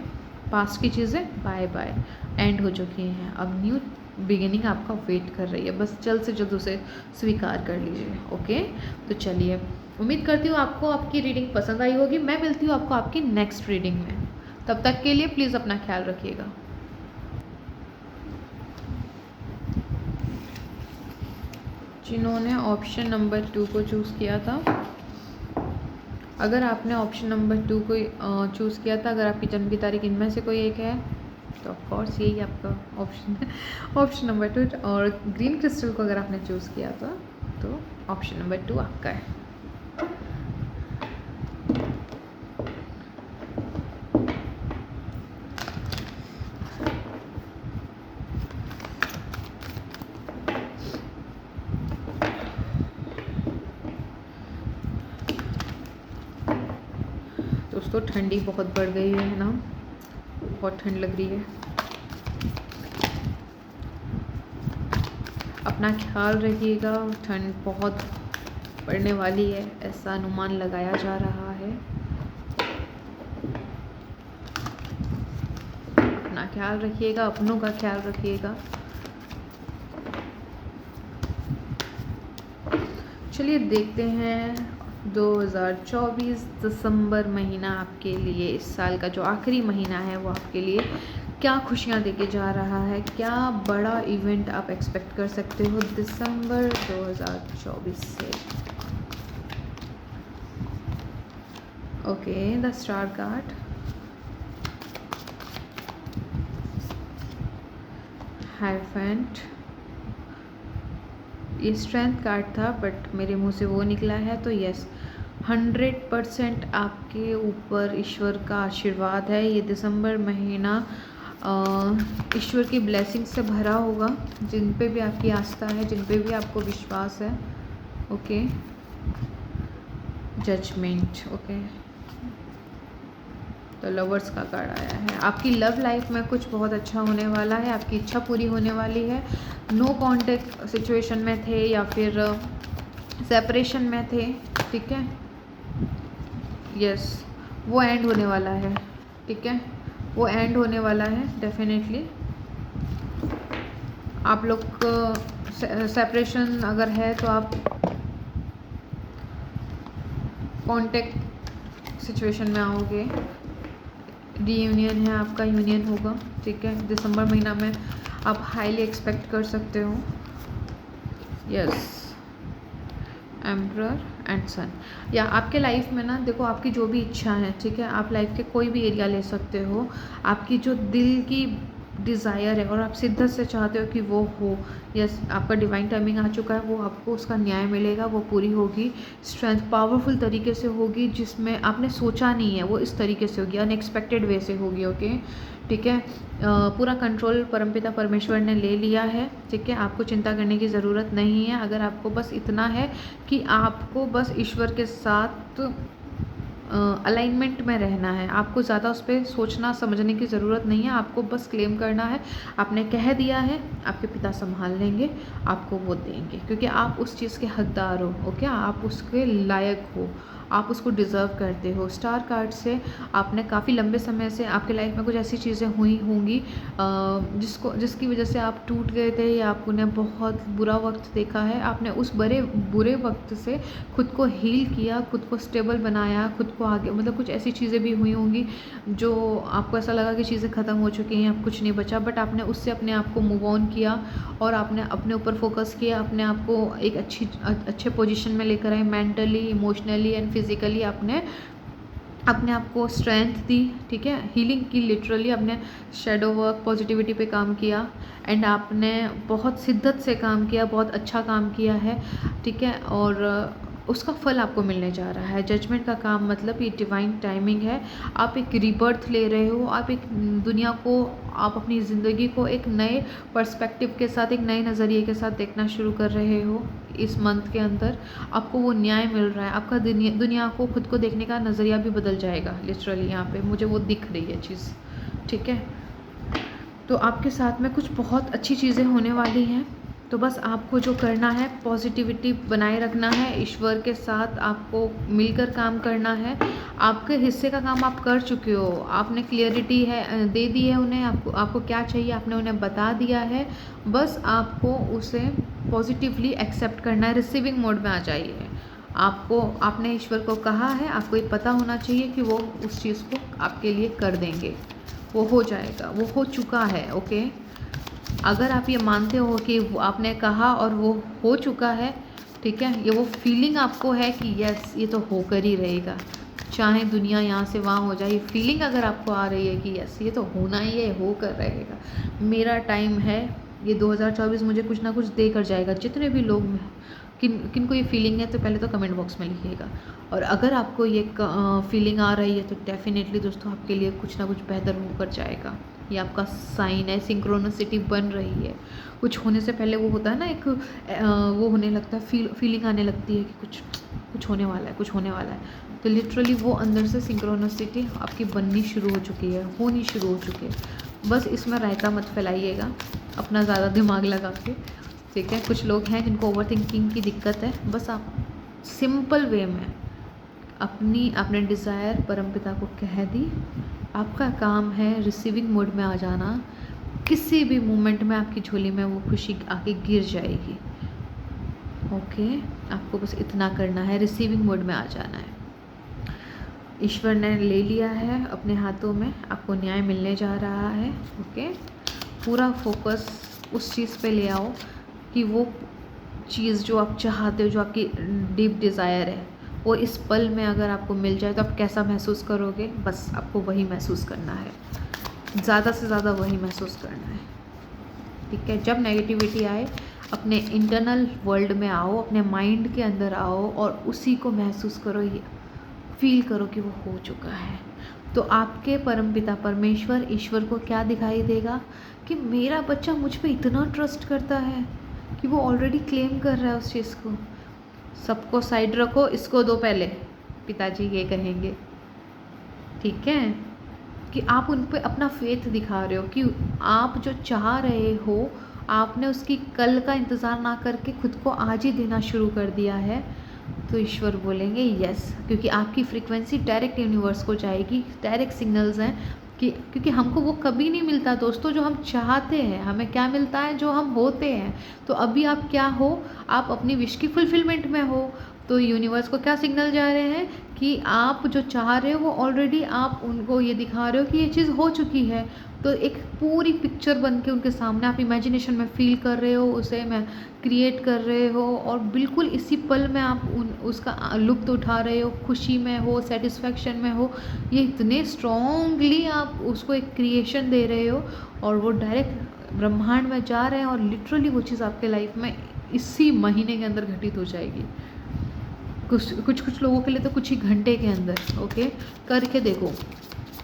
पास्ट की चीज़ें बाय बाय, एंड हो चुकी हैं, अब न्यू बिगिनिंग आपका वेट कर रही है, बस जल्द से जल्द उसे स्वीकार कर लीजिए, ओके। तो चलिए, उम्मीद करती हूँ आपको आपकी रीडिंग पसंद आई होगी। मैं मिलती हूँ आपको आपकी नेक्स्ट रीडिंग में, तब तक के लिए प्लीज़ अपना ख्याल रखिएगा। जिन्होंने ऑप्शन नंबर 2 को चूज़ किया था, अगर आपने ऑप्शन नंबर 2 को चूज़ किया था, अगर आपकी जन्म की तारीख इनमें से कोई एक है तो ऑफ कोर्स यही आपका ऑप्शन है, ऑप्शन नंबर 2। और ग्रीन क्रिस्टल को अगर आपने चूज़ किया था तो ऑप्शन नंबर 2 आपका है। दोस्तों ठंडी बहुत बढ़ गई है ना, बहुत ठंड लग रही है, अपना ख्याल रखिएगा, ठंड बहुत पड़ने वाली है, ऐसा अनुमान लगाया जा रहा है। अपना ख्याल रखिएगा, अपनों का ख्याल रखिएगा। चलिए देखते हैं 2024 दिसंबर महीना आपके लिए, इस साल का जो आखिरी महीना है वो आपके लिए क्या खुशियाँ देके जा रहा है, क्या बड़ा इवेंट आप एक्सपेक्ट कर सकते हो दिसंबर 2024 से। ओके, द स्टार कार्ड, हाइफेंट, ये स्ट्रेंथ कार्ड था बट मेरे मुंह से वो निकला है, तो यस 100% आपके ऊपर ईश्वर का आशीर्वाद है। ये दिसंबर महीना ईश्वर की ब्लेसिंग से भरा होगा, जिन पे भी आपकी आस्था है, जिन पे भी आपको विश्वास है, ओके। जजमेंट, ओके, तो लवर्स का कार्ड आया है। आपकी लव लाइफ में कुछ बहुत अच्छा होने वाला है, आपकी इच्छा पूरी होने वाली है। नो कॉन्टेक्ट सिचुएशन में थे या फिर सेपरेशन में थे, ठीक है, यस, वो एंड होने वाला है, ठीक है, वो एंड होने वाला है डेफिनेटली। आप लोग सेपरेशन अगर है तो आप कॉन्टेक्ट सिचुएशन में आओगे। रीयूनियन है, आपका यूनियन होगा, ठीक है, दिसंबर महीना में आप हाईली एक्सपेक्ट कर सकते हो। यस, एम्परर एंड सन। या आपके लाइफ में ना देखो, आपकी जो भी इच्छा है, ठीक है, आप लाइफ के कोई भी एरिया ले सकते हो, आपकी जो दिल की डिज़ायर है और आप शिद्दत से चाहते हो कि वो हो, यस, आपका डिवाइन टाइमिंग आ चुका है, वो आपको उसका न्याय मिलेगा, वो पूरी होगी। स्ट्रेंथ पावरफुल तरीके से होगी, जिसमें आपने सोचा नहीं है, वो इस तरीके से होगी, अनएक्सपेक्टेड वे से होगी, ओके, ठीक है। पूरा कंट्रोल परमपिता परमेश्वर ने ले लिया है, ठीक है, आपको चिंता करने की ज़रूरत नहीं है। अगर आपको बस इतना है कि आपको बस ईश्वर के साथ अलाइनमेंट में रहना है, आपको ज़्यादा उस पर सोचना समझने की ज़रूरत नहीं है, आपको बस क्लेम करना है। आपने कह दिया है, आपके पिता संभाल लेंगे, आपको वो देंगे, क्योंकि आप उस चीज़ के हकदार हो, ओके, आप उसके लायक हो, आप उसको डिज़र्व करते हो। स्टार कार्ड से आपने काफ़ी लंबे समय से आपके लाइफ में कुछ ऐसी चीज़ें हुई होंगी जिसकी वजह से आप टूट गए थे या आपने बहुत बुरा वक्त देखा है। आपने उस बुरे वक्त से खुद को हील किया, खुद को स्टेबल बनाया, खुद को आगे, मतलब कुछ ऐसी चीज़ें भी हुई होंगी जो आपको ऐसा लगा कि चीज़ें ख़त्म हो चुकी हैं, अब कुछ नहीं बचा, बट आपने उससे अपने आप को मूव ऑन किया और आपने अपने ऊपर फोकस किया, अपने आप को एक अच्छे पोजीशन में लेकर आए, मेंटली, इमोशनली एंड फिज़िकली आपने अपने आप को स्ट्रेंथ दी, ठीक है, हीलिंग की, लिटरली अपने शेडो वर्क, पॉजिटिविटी पे काम किया एंड आपने बहुत शिद्दत से काम किया, बहुत अच्छा काम किया है, ठीक है, और उसका फल आपको मिलने जा रहा है। जजमेंट का काम मतलब ये डिवाइन टाइमिंग है, आप एक रीबर्थ ले रहे हो, आप एक दुनिया को, आप अपनी ज़िंदगी को एक नए पर्सपेक्टिव के साथ, एक नए नज़रिए के साथ देखना शुरू कर रहे हो। इस मंथ के अंदर आपको वो न्याय मिल रहा है, आपका दुनिया को, खुद को देखने का नज़रिया भी बदल जाएगा, लिटरली यहाँ पे मुझे वो दिख रही है चीज़, ठीक है। तो आपके साथ में कुछ बहुत अच्छी चीज़ें होने वाली हैं, तो बस आपको जो करना है, पॉजिटिविटी बनाए रखना है, ईश्वर के साथ आपको मिलकर काम करना है। आपके हिस्से का काम आप कर चुके हो, आपने क्लियरिटी है दे दी है उन्हें, आपको क्या चाहिए आपने उन्हें बता दिया है, बस आपको उसे पॉजिटिवली एक्सेप्ट करना है, रिसीविंग मोड में आ जाइए। आपने ईश्वर को कहा है, आपको ये पता होना चाहिए कि वो उस चीज़ को आपके लिए कर देंगे, वो हो जाएगा, वो हो चुका है, ओके। अगर आप ये मानते हो कि आपने कहा और वो हो चुका है, ठीक है, ये वो फीलिंग आपको है कि यस ये तो होकर ही रहेगा, चाहे दुनिया यहाँ से वहाँ हो जाए, ये फीलिंग अगर आपको आ रही है कि यस ये तो होना ही है, होकर रहेगा, मेरा टाइम है, ये 2024 मुझे कुछ ना कुछ दे कर जाएगा। जितने भी लोग किन को ये फीलिंग है तो पहले तो कमेंट बॉक्स में लिखिएगा। और अगर आपको ये फीलिंग आ रही है तो डेफिनेटली दोस्तों आपके लिए कुछ ना कुछ बेहतर होकर जाएगा, ये आपका साइन है, सिंक्रोनिसिटी बन रही है। कुछ होने से पहले वो होता है ना, एक वो होने लगता है, फीलिंग आने लगती है कि कुछ होने वाला है, कुछ होने वाला है, तो लिटरली वो अंदर से सिंक्रोनिसिटी आपकी बननी शुरू हो चुकी है, होनी शुरू हो चुकी है। बस इसमें रायता मत फैलाइएगा अपना ज़्यादा दिमाग लगा के, ठीक है। कुछ लोग हैं जिनको ओवर थिंकिंग की दिक्कत है, बस आप सिंपल वे में अपने डिज़ायर परमपिता को कह दी, आपका काम है रिसीविंग मोड में आ जाना, किसी भी मोमेंट में आपकी झोली में वो खुशी आके गिर जाएगी, ओके। आपको बस इतना करना है, रिसीविंग मोड में आ जाना है। ईश्वर ने ले लिया है अपने हाथों में, आपको न्याय मिलने जा रहा है, ओके। पूरा फोकस उस चीज़ पे ले आओ कि वो चीज़ जो आप चाहते हो, जो आपकी डीप डिज़ायर है, वो इस पल में अगर आपको मिल जाए तो आप कैसा महसूस करोगे, बस आपको वही महसूस करना है, ज़्यादा से ज़्यादा वही महसूस करना है, ठीक है। जब नेगेटिविटी आए अपने इंटरनल वर्ल्ड में आओ, अपने माइंड के अंदर आओ और उसी को महसूस करो, ये फील करो कि वो हो चुका है। तो आपके परमपिता परमेश्वर ईश्वर को क्या दिखाई देगा कि मेरा बच्चा मुझ पे इतना ट्रस्ट करता है कि वो ऑलरेडी क्लेम कर रहा है उस चीज़ को। सबको साइड रखो, इसको दो पहले, पिताजी ये कहेंगे, ठीक है। कि आप उन पे अपना फेथ दिखा रहे हो कि आप जो चाह रहे हो आपने उसकी कल का इंतज़ार ना करके खुद को आज ही देना शुरू कर दिया है, तो ईश्वर बोलेंगे यस, क्योंकि आपकी फ्रीक्वेंसी डायरेक्ट यूनिवर्स को जाएगी। डायरेक्ट सिग्नल्स हैं कि क्योंकि हमको वो कभी नहीं मिलता दोस्तों जो हम चाहते हैं, हमें क्या मिलता है जो हम होते हैं। तो अभी आप क्या हो, आप अपनी विश की फुलफिलमेंट में हो। तो यूनिवर्स को क्या सिग्नल जा रहे हैं कि आप जो चाह रहे हो वो ऑलरेडी आप उनको ये दिखा रहे हो कि ये चीज़ हो चुकी है। तो एक पूरी पिक्चर बन के उनके सामने आप इमेजिनेशन में फील कर रहे हो, उसे मैं क्रिएट कर रहे हो और बिल्कुल इसी पल में आप उसका लुत्फ़ उठा रहे हो, खुशी में हो, सेटिस्फेक्शन में हो। ये इतने स्ट्रॉन्गली आप उसको एक क्रिएशन दे रहे हो और वो डायरेक्ट ब्रह्मांड में जा रहे हैं और लिटरली वो चीज़ आपके लाइफ में इसी महीने के अंदर घटित हो जाएगी। कुछ लोगों के लिए तो कुछ ही घंटे के अंदर। ओके, करके देखो।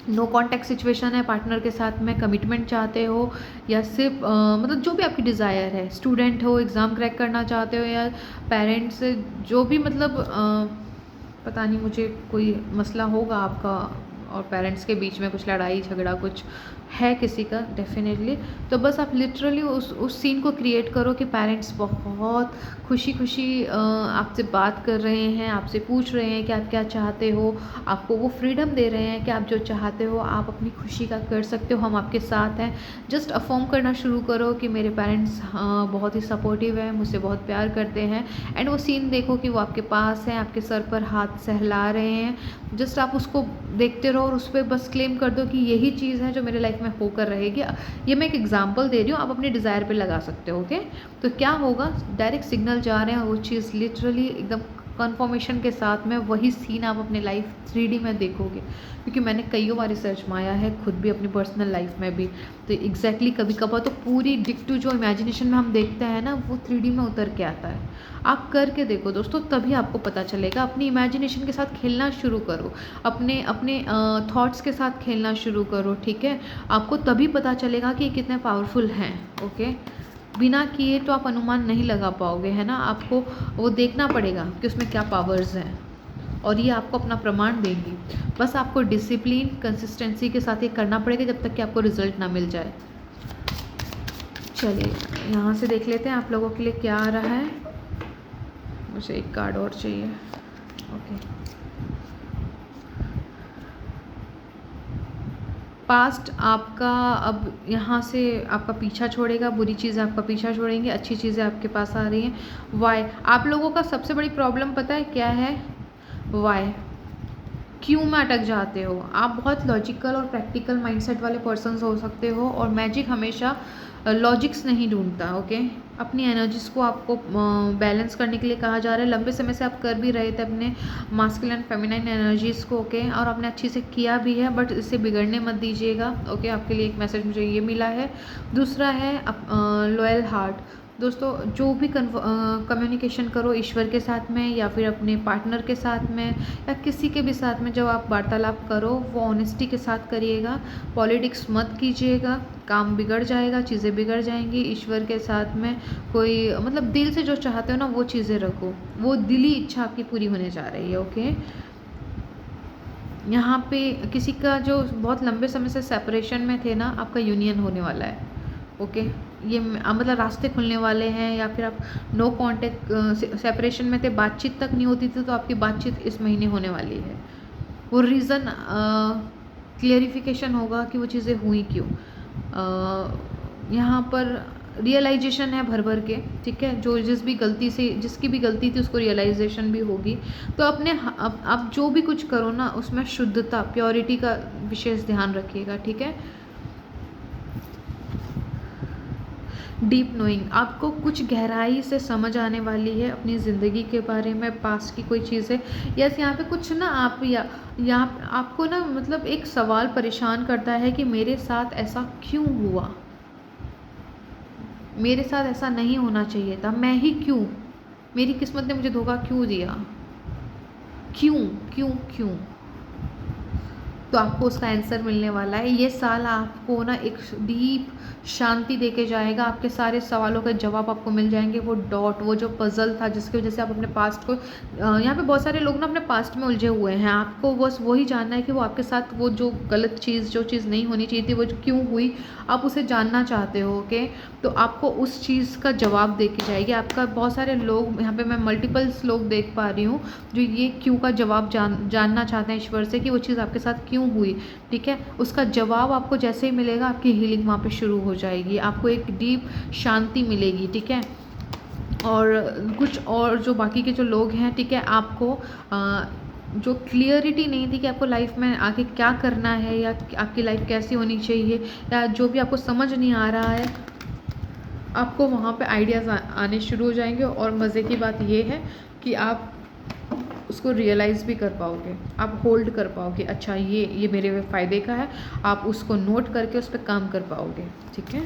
नो कॉन्टैक्ट सिचुएशन है, पार्टनर के साथ में कमिटमेंट चाहते हो या सिर्फ मतलब जो भी आपकी डिज़ायर है, स्टूडेंट हो, एग्ज़ाम क्रैक करना चाहते हो या पेरेंट्स जो भी मतलब पता नहीं, मुझे कोई मसला होगा आपका और पेरेंट्स के बीच में, कुछ लड़ाई झगड़ा कुछ है किसी का डेफिनेटली। तो बस आप लिटरली उस सीन को क्रिएट करो कि पेरेंट्स बहुत खुशी खुशी आपसे बात कर रहे हैं, आपसे पूछ रहे हैं कि आप क्या चाहते हो, आपको वो फ्रीडम दे रहे हैं कि आप जो चाहते हो आप अपनी खुशी का कर सकते हो, हम आपके साथ हैं। जस्ट अफर्म करना शुरू करो कि मेरे पेरेंट्स बहुत ही सपोर्टिव है, मुझसे बहुत प्यार करते हैं। एंड वो सीन देखो कि वो आपके पास हैं, आपके सर पर हाथ सहला रहे हैं। जस्ट आप उसको देखते रहो और उस पर बस क्लेम कर दो कि यही चीज़ है जो मेरे लाइफ में होकर रहेगी। ये मैं एक एग्जांपल दे रही हूँ, आप अपने डिज़ायर पे लगा सकते हो। ओके, तो क्या होगा, डायरेक्ट सिग्नल जा रहे हैं, वो चीज़ लिटरली एकदम कन्फर्मेशन के साथ में वही सीन आप अपने लाइफ 3D में देखोगे। क्योंकि मैंने कईयों बार रिसर्च माया है, खुद भी अपनी पर्सनल लाइफ में भी। तो एग्जैक्टली कभी कभार तो पूरी डिक्टू जो इमेजिनेशन में हम देखते हैं ना, वो 3D में उतर के आता है। आप करके देखो दोस्तों, तभी आपको पता चलेगा। अपनी इमेजिनेशन के साथ खेलना शुरू करो, अपने अपने थॉट्स के साथ खेलना शुरू करो, ठीक है। आपको तभी पता चलेगा कि ये कितने पावरफुल हैं। ओके, बिना किए तो आप अनुमान नहीं लगा पाओगे, है ना। आपको वो देखना पड़ेगा कि उसमें क्या पावर्स हैं और ये आपको अपना प्रमाण देंगी। बस आपको डिसिप्लिन कंसिस्टेंसी के साथ ये करना पड़ेगा जब तक कि आपको रिजल्ट ना मिल जाए। चलिए यहाँ से देख लेते हैं आप लोगों के लिए क्या आ रहा है। मुझे एक कार्ड और चाहिए। ओके, पास्ट आपका अब यहाँ से आपका पीछा छोड़ेगा, बुरी चीज़ें आपका पीछा छोड़ेंगी, अच्छी चीज़ें आपके पास आ रही हैं। वाई, आप लोगों का सबसे बड़ी प्रॉब्लम पता है क्या है? वाई, क्यों में अटक जाते हो। आप बहुत लॉजिकल और प्रैक्टिकल माइंडसेट वाले पर्सन्स हो सकते हो और मैजिक हमेशा लॉजिक्स नहीं ढूंढता। ओके, अपनी एनर्जीज़ को आपको बैलेंस करने के लिए कहा जा रहा है। लंबे समय से आप कर भी रहे थे अपने मास्कुलिन एंड फेमिनाइन एनर्जीज़ को। ओके, और आपने अच्छे से किया भी है, बट इससे बिगड़ने मत दीजिएगा। ओके, आपके लिए एक मैसेज मुझे ये मिला है। दूसरा है लॉयल हार्ट। दोस्तों, जो भी कम्युनिकेशन करो ईश्वर के साथ में या फिर अपने पार्टनर के साथ में या किसी के भी साथ में, जब आप वार्तालाप करो वो ऑनेस्टी के साथ करिएगा। पॉलिटिक्स मत कीजिएगा, काम बिगड़ जाएगा, चीज़ें बिगड़ जाएंगी। ईश्वर के साथ में कोई मतलब दिल से जो चाहते हो ना वो चीज़ें रखो, वो दिली इच्छा आपकी पूरी होने जा रही है। ओके, यहाँ पे किसी का जो बहुत लंबे समय से सेपरेशन में थे ना, आपका यूनियन होने वाला है। ओके, ये मतलब रास्ते खुलने वाले हैं। या फिर आप नो कांटेक्ट सेपरेशन में थे, बातचीत तक नहीं होती थी, तो आपकी बातचीत इस महीने होने वाली है। वो रीज़न क्लियरिफिकेशन होगा कि वो चीज़ें हुई क्यों। यहाँ पर रियलाइजेशन है भर भर के, ठीक है। जो जिसकी भी गलती थी उसको रियलाइजेशन भी होगी। तो अपने आप जो भी कुछ करो ना, उसमें शुद्धता, प्योरिटी का विशेष ध्यान रखिएगा, ठीक है। डीप नोइंग, आपको कुछ गहराई से समझ आने वाली है अपनी ज़िंदगी के बारे में, पास्ट की कोई चीज़ है। यस, यहाँ पे कुछ ना आप या आपको ना मतलब एक सवाल परेशान करता है कि मेरे साथ ऐसा क्यों हुआ, मेरे साथ ऐसा नहीं होना चाहिए था, मैं ही क्यों, मेरी किस्मत ने मुझे धोखा क्यों दिया, क्यों क्यों क्यों। तो आपको उसका आंसर मिलने वाला है। ये साल आपको ना एक डीप शांति देके जाएगा, आपके सारे सवालों के जवाब आपको मिल जाएंगे। वो डॉट, वो जो पजल था जिसकी वजह से आप अपने पास्ट को, यहाँ पे बहुत सारे लोग ना अपने पास्ट में उलझे हुए हैं, आपको बस वही जानना है कि वो आपके साथ वो जो गलत चीज़, जो चीज़ नहीं होनी चाहिए थी वो क्यों हुई, आप उसे जानना चाहते हो। ओके, तो आपको उस चीज़ का जवाब दे के जाएगी। आपका बहुत सारे लोग यहाँ पे, मैं मल्टीपल्स लोग देख पा रही हूँ जो ये क्यों का जवाब जानना चाहते हैं ईश्वर से कि वो चीज़ आपके साथ क्यों हुई। ठीक है, उसका जवाब आपको जैसे ही मिलेगा आपकी हीलिंग वहाँ पे शुरू हो जाएगी, आपको एक डीप शांति मिलेगी। ठीक है, और कुछ और जो बाकी के जो लोग हैं, ठीक है, आपको जो क्लियरिटी नहीं थी कि आपको लाइफ में आगे क्या करना है या आपकी लाइफ कैसी होनी चाहिए, या जो भी आपको समझ नहीं आ रहा है, आपको वहाँ पे आइडियाज़ आने शुरू हो जाएंगे। और मज़े की बात ये है कि आप उसको रियलाइज़ भी कर पाओगे, आप होल्ड कर पाओगे, अच्छा ये मेरे फ़ायदे का है, आप उसको नोट करके उस पर काम कर पाओगे। ठीक है,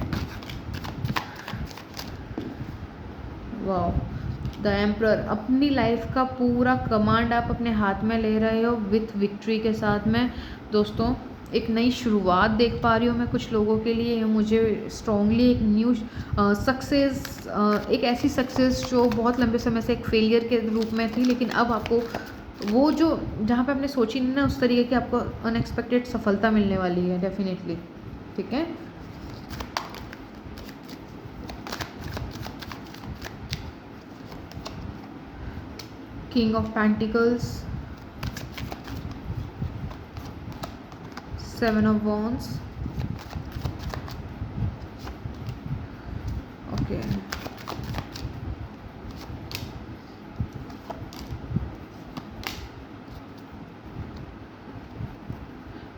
वाह, द एम्परर, अपनी लाइफ का पूरा कमांड आप अपने हाथ में ले रहे हो विथ विक्ट्री के साथ में। दोस्तों, एक नई शुरुआत देख पा रही हूँ मैं कुछ लोगों के लिए। मुझे स्ट्रॉन्गली एक न्यू सक्सेस, एक ऐसी सक्सेस जो बहुत लंबे समय से एक फेलियर के रूप में थी, लेकिन अब आपको वो जो जहाँ पे आपने सोची नहीं ना, उस तरीके की आपको अनएक्सपेक्टेड सफलता मिलने वाली है डेफिनेटली। ठीक है, king of pentacles, 7 of wands, okay,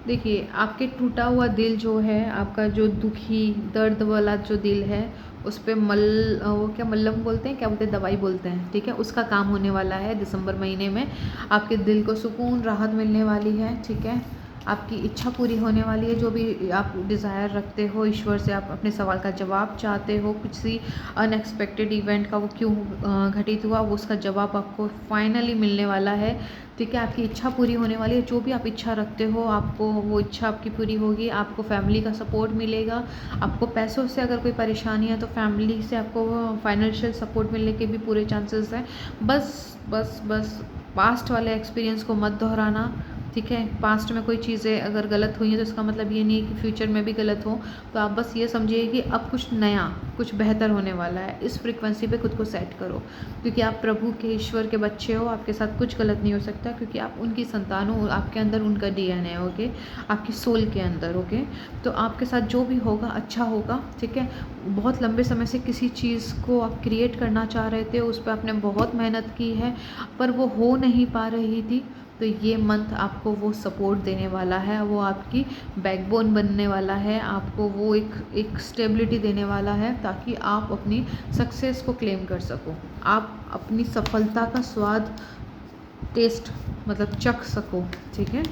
देखिए आपके टूटा हुआ दिल जो है, आपका जो दुखी दर्द वाला जो दिल है, उस पर वो क्या मल्लम बोलते हैं, क्या बोलते हैं, दवाई बोलते हैं। ठीक है, उसका काम होने वाला है दिसंबर महीने में। आपके दिल को सुकून, राहत मिलने वाली है। ठीक है, आपकी इच्छा पूरी होने वाली है, जो भी आप डिज़ायर रखते हो ईश्वर से, आप अपने सवाल का जवाब चाहते हो, किसी अनएक्सपेक्टेड इवेंट का वो क्यों घटित हुआ, वो उसका जवाब आपको फाइनली मिलने वाला है। ठीक है, आपकी इच्छा पूरी होने वाली है, जो भी आप इच्छा रखते हो आपको वो इच्छा आपकी पूरी होगी। आपको फैमिली का सपोर्ट मिलेगा, आपको पैसों से अगर कोई परेशानी है तो फैमिली से आपको फाइनेंशियल सपोर्ट मिलने के भी पूरे चांसेस हैं। बस बस बस पास्ट वाले एक्सपीरियंस को मत दोहराना। ठीक है, पास्ट में कोई चीज़ें अगर गलत हुई हैं तो इसका मतलब ये नहीं है कि फ्यूचर में भी गलत हो। तो आप बस ये समझिए कि अब कुछ नया, कुछ बेहतर होने वाला है। इस फ्रीक्वेंसी पे खुद को सेट करो, क्योंकि आप प्रभु के, ईश्वर के बच्चे हो। आपके साथ कुछ गलत नहीं हो सकता, क्योंकि आप उनकी संतान हो, आपके अंदर उनका डीएनए है। ओके, आपकी सोल के अंदर। ओके, तो आपके साथ जो भी होगा अच्छा होगा। ठीक है, बहुत लंबे समय से किसी चीज़ को आप क्रिएट करना चाह रहे थे, उस पर आपने बहुत मेहनत की है पर वो हो नहीं पा रही थी, तो ये मंथ आपको वो सपोर्ट देने वाला है, वो आपकी बैकबोन बनने वाला है, आपको वो एक स्टेबिलिटी देने वाला है, ताकि आप अपनी सक्सेस को क्लेम कर सको, आप अपनी सफलता का स्वाद टेस्ट मतलब चख सको। ठीक है,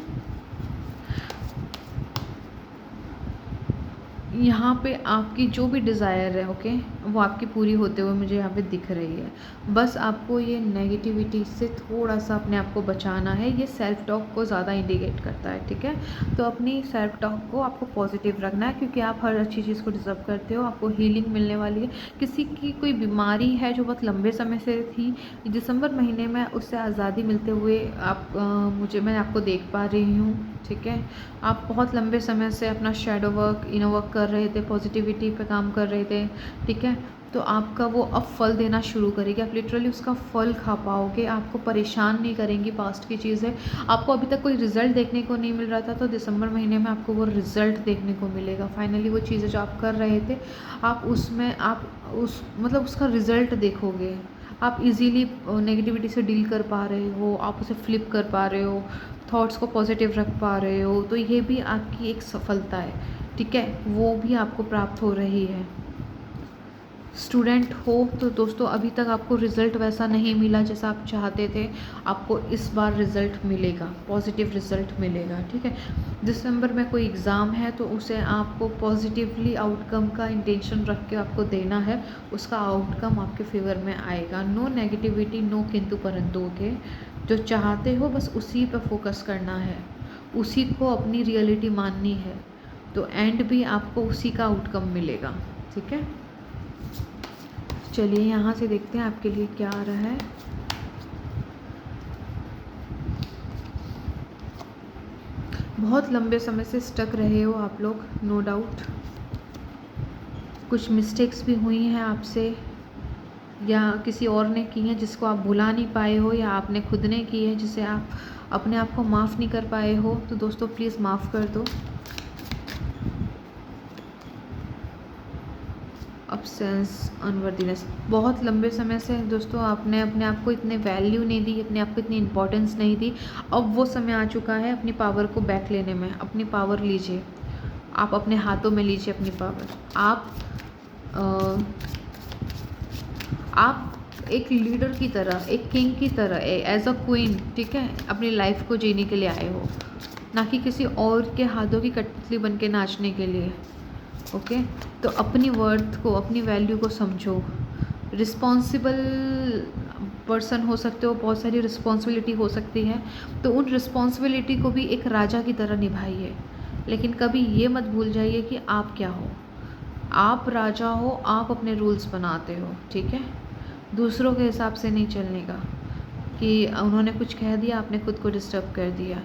यहाँ पे आपकी जो भी डिज़ायर है, ओके, वो आपकी पूरी होते हुए मुझे यहाँ पे दिख रही है। बस आपको ये नेगेटिविटी से थोड़ा सा अपने आप को बचाना है। ये सेल्फ टॉक को ज़्यादा इंडिकेट करता है। ठीक है, तो अपनी सेल्फ टॉक को आपको पॉजिटिव रखना है, क्योंकि आप हर अच्छी चीज़ को डिज़र्व करते हो। आपको हीलिंग मिलने वाली है। किसी की कोई बीमारी है जो बहुत लंबे समय से थी, दिसंबर महीने में उससे आज़ादी मिलते हुए मैं आपको देख पा रही हूँ। ठीक है, आप बहुत लंबे समय से अपना शैडो वर्क, इनर वर्क कर रहे थे, पॉजिटिविटी पे काम कर रहे थे। ठीक है, तो आपका वो अब फल देना शुरू करेगी, आप लिटरली उसका फल खा पाओगे। आपको परेशान नहीं करेंगी पास्ट की चीज़ें। आपको अभी तक कोई रिज़ल्ट देखने को नहीं मिल रहा था, तो दिसंबर महीने में आपको वो रिज़ल्ट देखने को मिलेगा। फाइनली वो चीज़ें जो आप कर रहे थे, आप उसमें उसका रिज़ल्ट देखोगे। आप इजीली नेगेटिविटी से डील कर पा रहे हो, आप उसे फ्लिप कर पा रहे हो, थॉट्स को पॉजिटिव रख पा रहे हो, तो ये भी आपकी एक सफलता है। ठीक है, वो भी आपको प्राप्त हो रही है। स्टूडेंट हो तो दोस्तों अभी तक आपको रिज़ल्ट वैसा नहीं मिला जैसा आप चाहते थे, आपको इस बार रिज़ल्ट मिलेगा, पॉजिटिव रिज़ल्ट मिलेगा। ठीक है, दिसंबर में कोई एग्ज़ाम है तो उसे आपको पॉजिटिवली आउटकम का इंटेंशन रख के आपको देना है, उसका आउटकम आपके फेवर में आएगा। नो नेगेटिविटी, नो किंतु परंतु। ओके, जो चाहते हो बस उसी पर फोकस करना है, उसी को अपनी रियलिटी माननी है, तो एंड भी आपको उसी का आउटकम मिलेगा। ठीक है, चलिए यहाँ से देखते हैं आपके लिए क्या आ रहा है। बहुत लंबे समय से स्टक रहे हो आप लोग, नो डाउट। कुछ मिस्टेक्स भी हुई हैं आपसे, या किसी और ने की हैं जिसको आप भुला नहीं पाए हो, या आपने खुद ने की है जिसे आप अपने आप को माफ़ नहीं कर पाए हो। तो दोस्तों प्लीज़ माफ़ कर दो। अब्सेंस, अनवर्दीनेस, बहुत लंबे समय से दोस्तों आपने अपने आप को इतने वैल्यू नहीं दी, अपने आप को इतनी इम्पोर्टेंस नहीं दी। अब वो समय आ चुका है अपनी पावर को बैक लेने में। अपनी पावर लीजिए, आप अपने हाथों में लीजिए अपनी पावर। आप एक लीडर की तरह, एक किंग की तरह, एज अ क्वीन, ठीक है, अपनी लाइफ को जीने के लिए आए हो, ना कि किसी और के हाथों की कठपुतली बन के नाचने के लिए। ओके, तो अपनी वर्थ को, अपनी वैल्यू को समझो। रिस्पॉन्सिबल पर्सन हो सकते हो, बहुत सारी रिस्पॉन्सिबिलिटी हो सकती है, तो उन रिस्पॉन्सिबिलिटी को भी एक राजा की तरह निभाइए। लेकिन कभी ये मत भूल जाइए कि आप क्या हो। आप राजा हो, आप अपने रूल्स बनाते हो, ठीक है। दूसरों के हिसाब से नहीं चलने का, कि उन्होंने कुछ कह दिया आपने खुद को डिस्टर्ब कर दिया।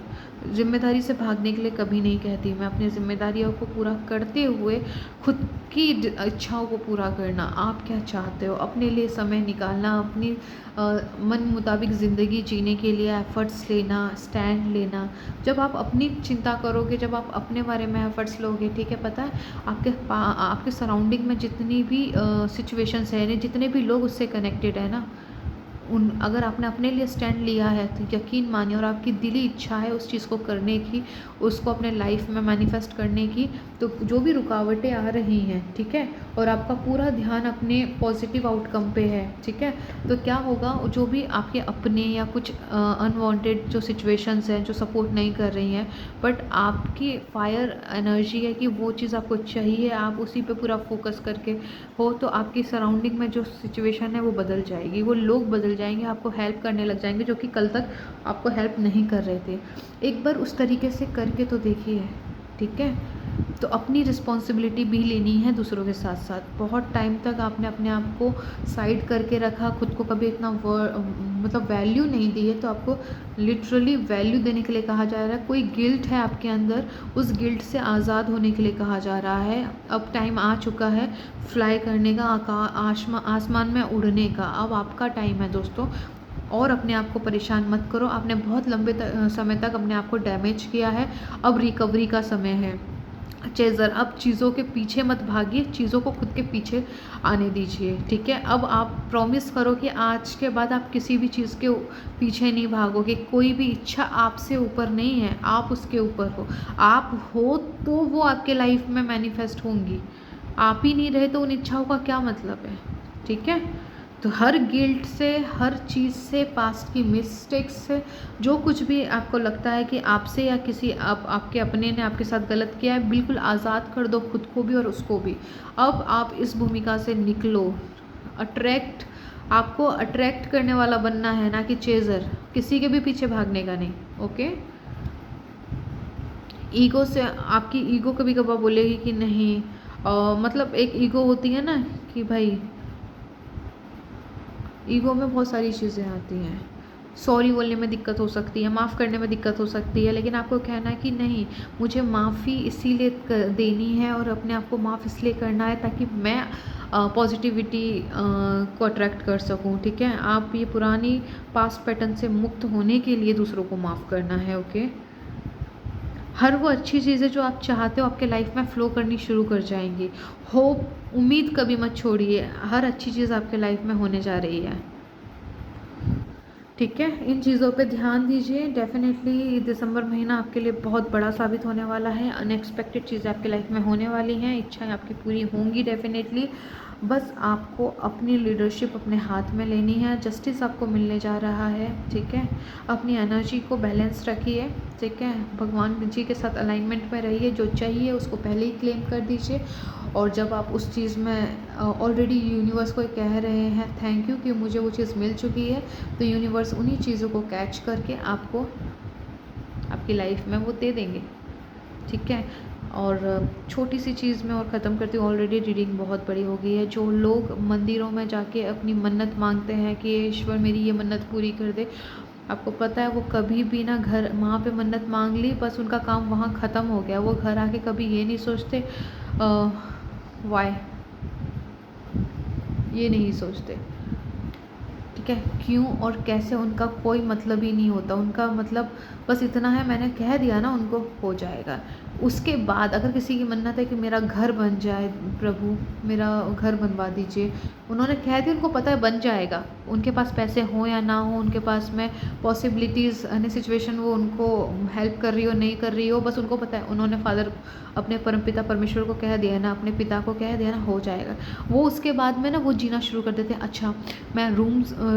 ज़िम्मेदारी से भागने के लिए कभी नहीं कहती मैं, अपनी ज़िम्मेदारियों को पूरा करते हुए खुद की इच्छाओं को पूरा करना। आप क्या चाहते हो, अपने लिए समय निकालना, अपनी मन मुताबिक ज़िंदगी जीने के लिए एफ़र्ट्स लेना, स्टैंड लेना। जब आप अपनी चिंता करोगे, जब आप अपने बारे में एफ़र्ट्स लोगे, ठीक है, पता है आपके सराउंडिंग में जितनी भी सिचुएशंस है, जितने भी लोग उससे कनेक्टेड है ना, अगर आपने अपने लिए स्टैंड लिया है तो यकीन मानिए, और आपकी दिली इच्छा है उस चीज़ को करने की, उसको अपने लाइफ में मैनिफेस्ट करने की, तो जो भी रुकावटें आ रही हैं, ठीक है, और आपका पूरा ध्यान अपने पॉजिटिव आउटकम पे है, ठीक है, तो क्या होगा, जो भी आपके अपने या कुछ अनवांटेड जो सिचुएशंस हैं जो सपोर्ट नहीं कर रही हैं, बट आपकी फायर एनर्जी है कि वो चीज़ आपको चाहिए, आप उसी पे पूरा फोकस करके हो, तो आपकी सराउंडिंग में जो सिचुएशन है वो बदल जाएगी, वो लोग बदल जाएंगे, आपको हेल्प करने लग जाएंगे जो कि कल तक आपको हेल्प नहीं कर रहे थे। एक बार उस तरीके से करके तो देखिए, ठीक है। तो अपनी रिस्पॉन्सिबिलिटी भी लेनी है दूसरों के साथ साथ। बहुत टाइम तक आपने अपने आप को साइड करके रखा, खुद को कभी इतना मतलब वैल्यू नहीं दी है, तो आपको लिटरली वैल्यू देने के लिए कहा जा रहा है। कोई गिल्ट है आपके अंदर, उस गिल्ट से आज़ाद होने के लिए कहा जा रहा है। अब टाइम आ चुका है फ्लाई करने का, आसमान में उड़ने का। अब आपका टाइम है दोस्तों, और अपने आप को परेशान मत करो। आपने बहुत लंबे समय तक अपने आप को डैमेज किया है, अब रिकवरी का समय है। चेज़र, अब चीज़ों के पीछे मत भागिए, चीज़ों को खुद के पीछे आने दीजिए, ठीक है। अब आप प्रॉमिस करो कि आज के बाद आप किसी भी चीज़ के पीछे नहीं भागोगे। कोई भी इच्छा आपसे ऊपर नहीं है, आप उसके ऊपर हो। आप हो तो वो आपके लाइफ में मैनिफेस्ट होंगी। आप ही नहीं रहे तो उन इच्छाओं का क्या मतलब है, ठीक है। तो हर गिल्ट से, हर चीज़ से, पास्ट की मिस्टेक्स से, जो कुछ भी आपको लगता है कि आपसे या किसी आपके अपने ने आपके साथ गलत किया है, बिल्कुल आज़ाद कर दो खुद को भी और उसको भी। अब आप इस भूमिका से निकलो। आपको अट्रैक्ट करने वाला बनना है, ना कि चेज़र। किसी के भी पीछे भागने का नहीं, ओके। ईगो से, आपकी ईगो कभी कभार बोलेगी कि नहीं, मतलब एक ईगो होती है ना कि भाई, ईगो में बहुत सारी चीज़ें आती हैं। सॉरी बोलने में दिक्कत हो सकती है, माफ़ करने में दिक्कत हो सकती है, लेकिन आपको कहना है कि नहीं, मुझे माफ़ी इसीलिए देनी है और अपने आप को माफ़ इसलिए करना है ताकि मैं पॉजिटिविटी को अट्रैक्ट कर सकूं, ठीक है। आप ये पुरानी पास्ट पैटर्न से मुक्त होने के लिए दूसरों को माफ़ करना है, ओके। हर वो अच्छी चीज़ें जो आप चाहते हो आपके लाइफ में फ़्लो करनी शुरू कर जाएंगी। होप, उम्मीद कभी मत छोड़िए, हर अच्छी चीज़ आपके लाइफ में होने जा रही है, ठीक है। इन चीज़ों पे ध्यान दीजिए। डेफिनेटली दिसंबर महीना आपके लिए बहुत बड़ा साबित होने वाला है। अनएक्सपेक्टेड चीज़ें आपके लाइफ में होने वाली हैं, इच्छाएं आपकी पूरी होंगी डेफिनेटली। बस आपको अपनी लीडरशिप अपने हाथ में लेनी है। जस्टिस आपको मिलने जा रहा है, ठीक है। अपनी एनर्जी को बैलेंस रखिए, ठीक है। भगवान जी के साथ अलाइनमेंट में रहिए, जो चाहिए उसको पहले ही क्लेम कर दीजिए। और जब आप उस चीज़ में ऑलरेडी यूनिवर्स को कह रहे हैं थैंक यू कि मुझे वो चीज़ मिल चुकी है, तो यूनिवर्स उन्हीं चीज़ों को कैच करके आपको आपकी लाइफ में वो दे देंगे, ठीक है। और छोटी सी चीज़ में और ख़त्म करती हूँ, ऑलरेडी रीडिंग बहुत बड़ी हो गई है। जो लोग मंदिरों में जाके अपनी मन्नत मांगते हैं कि ईश्वर मेरी ये मन्नत पूरी कर दे, आपको पता है वो कभी भी ना घर वहाँ पे मन्नत मांग ली, बस उनका काम वहाँ ख़त्म हो गया। वो घर आके कभी ये नहीं सोचते वाई, ये नहीं सोचते, ठीक है, क्यों और कैसे, उनका कोई मतलब ही नहीं होता। उनका मतलब बस इतना है, मैंने कह दिया ना उनको, हो जाएगा। उसके बाद अगर किसी की मन्नत है कि मेरा घर बन जाए, प्रभु मेरा घर बनवा दीजिए, उन्होंने कह दिया, उनको पता है बन जाएगा। उनके पास पैसे हो या ना हो, उनके पास में पॉसिबिलिटीज़ यानी सिचुएशन वो उनको हेल्प कर रही हो नहीं कर रही हो, बस उनको पता है। उन्होंने फादर अपने परमपिता परमेश्वर को कह दिया ना, अपने पिता को कह दिया ना, हो जाएगा। वो उसके बाद में ना वो जीना शुरू कर देते हैं। अच्छा मैं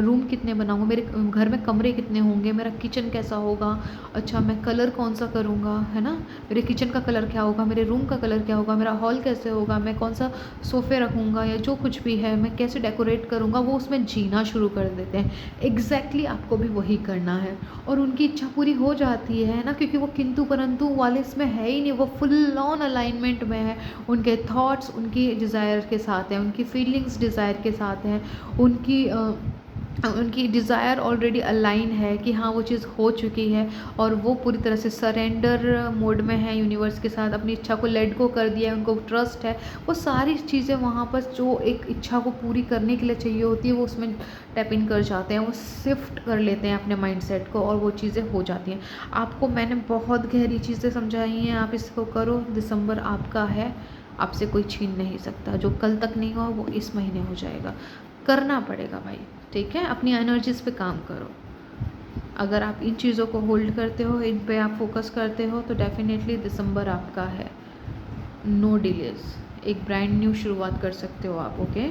रूम कितने बनाऊँगा, मेरे घर में कमरे कितने होंगे, मेरा किचन कैसा होगा, अच्छा मैं कलर कौन सा करूँगा, है ना, मेरे किचन का कलर क्या होगा, मेरे रूम का कलर क्या होगा, मेरा हॉल कैसे होगा, मैं कौन सा सोफ़े रखूँगा या जो कुछ भी है मैं कैसे डेकोरेट करूँगा, वो उसमें जीना शुरू कर देते हैं। एग्जैक्टली आपको भी वही करना है और उनकी इच्छा पूरी हो जाती है ना, क्योंकि वो किंतु परंतु वाले इसमें है ही नहीं, वो फुल ऑन अलाइनमेंट में है। उनके थॉट्स उनकी डिज़ायर के साथ हैं, उनकी फीलिंग्स डिज़ायर के साथ हैं, उनकी डिज़ायर ऑलरेडी अलाइन है कि हाँ वो चीज़ हो चुकी है और वो पूरी तरह से सरेंडर मोड में है यूनिवर्स के साथ, अपनी इच्छा को लेट गो कर दिया है, उनको ट्रस्ट है। वो सारी चीज़ें वहाँ पर जो एक इच्छा को पूरी करने के लिए चाहिए होती है वो उसमें टैप इन कर जाते हैं, वो शिफ्ट कर लेते हैं अपने माइंडसेट को और वो चीज़ें हो जाती हैं। आपको मैंने बहुत गहरी चीज़ें समझाई हैं, आप इसको करो। दिसंबर आपका है, आपसे कोई छीन नहीं सकता। जो कल तक नहीं हुआ वो इस महीने हो जाएगा, करना पड़ेगा भाई, ठीक है। अपनी एनर्जीज़ पे काम करो। अगर आप इन चीज़ों को होल्ड करते हो, इन पे आप फोकस करते हो, तो डेफिनेटली दिसंबर आपका है। नो डिलेज, एक ब्रांड न्यू शुरुआत कर सकते हो आप, ओके।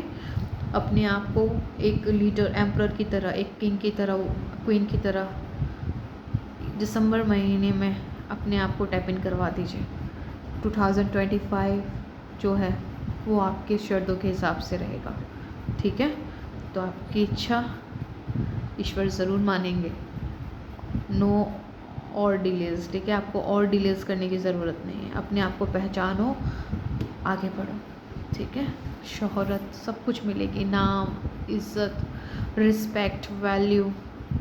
अपने आप को एक लीडर, एम्परर की तरह, एक किंग की तरह, क्वीन की तरह दिसंबर महीने में अपने आप को टैप इन करवा दीजिए। 2025 जो है वो आपके शर्तों के हिसाब से रहेगा, ठीक है। तो आपकी इच्छा ईश्वर ज़रूर मानेंगे। नो और डिलेज, ठीक है। आपको और डिलेज करने की ज़रूरत नहीं है। अपने आप को पहचानो, आगे बढ़ो, ठीक है। शोहरत सब कुछ मिलेगी, नाम, इज़्ज़त, रिस्पेक्ट, वैल्यू,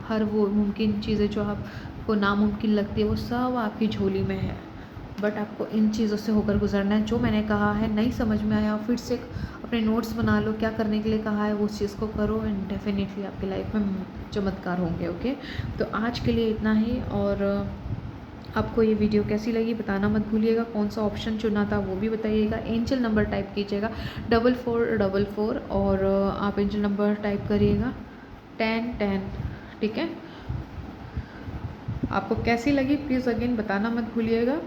हर वो मुमकिन चीज़ें जो आपको नामुमकिन लगती है वो सब आपकी झोली में है। बट आपको इन चीज़ों से होकर गुजरना है। जो मैंने कहा है नहीं समझ में आया, फिर से अपने नोट्स बना लो, क्या करने के लिए कहा है वो उस चीज़ को करो एंड डेफिनेटली आपकी लाइफ में चमत्कार होंगे, ओके। तो आज के लिए इतना ही। और आपको ये वीडियो कैसी लगी बताना मत भूलिएगा। कौन सा ऑप्शन चुना था वो भी बताइएगा। एंजल नंबर टाइप कीजिएगा 4444 और आप एंजल नंबर टाइप करिएगा 1010, ठीक है। आपको कैसी लगी प्लीज़ अगेन बताना मत भूलिएगा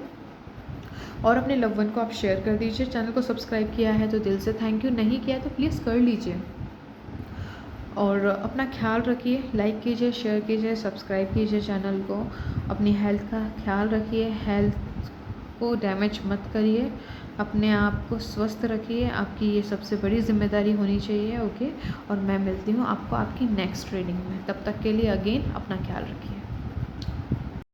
और अपने लव वन को आप शेयर कर दीजिए। चैनल को सब्सक्राइब किया है तो दिल से थैंक यू, नहीं किया तो प्लीज़ कर लीजिए। और अपना ख्याल रखिए, लाइक कीजिए, शेयर कीजिए, सब्सक्राइब कीजिए चैनल को। अपनी हेल्थ का ख्याल रखिए, हेल्थ को डैमेज मत करिए, अपने आप को स्वस्थ रखिए। आपकी ये सबसे बड़ी जिम्मेदारी होनी चाहिए, ओके। और मैं मिलती हूँ आपको आपकी नेक्स्ट रीडिंग में। तब तक के लिए अगेन अपना ख्याल रखिए।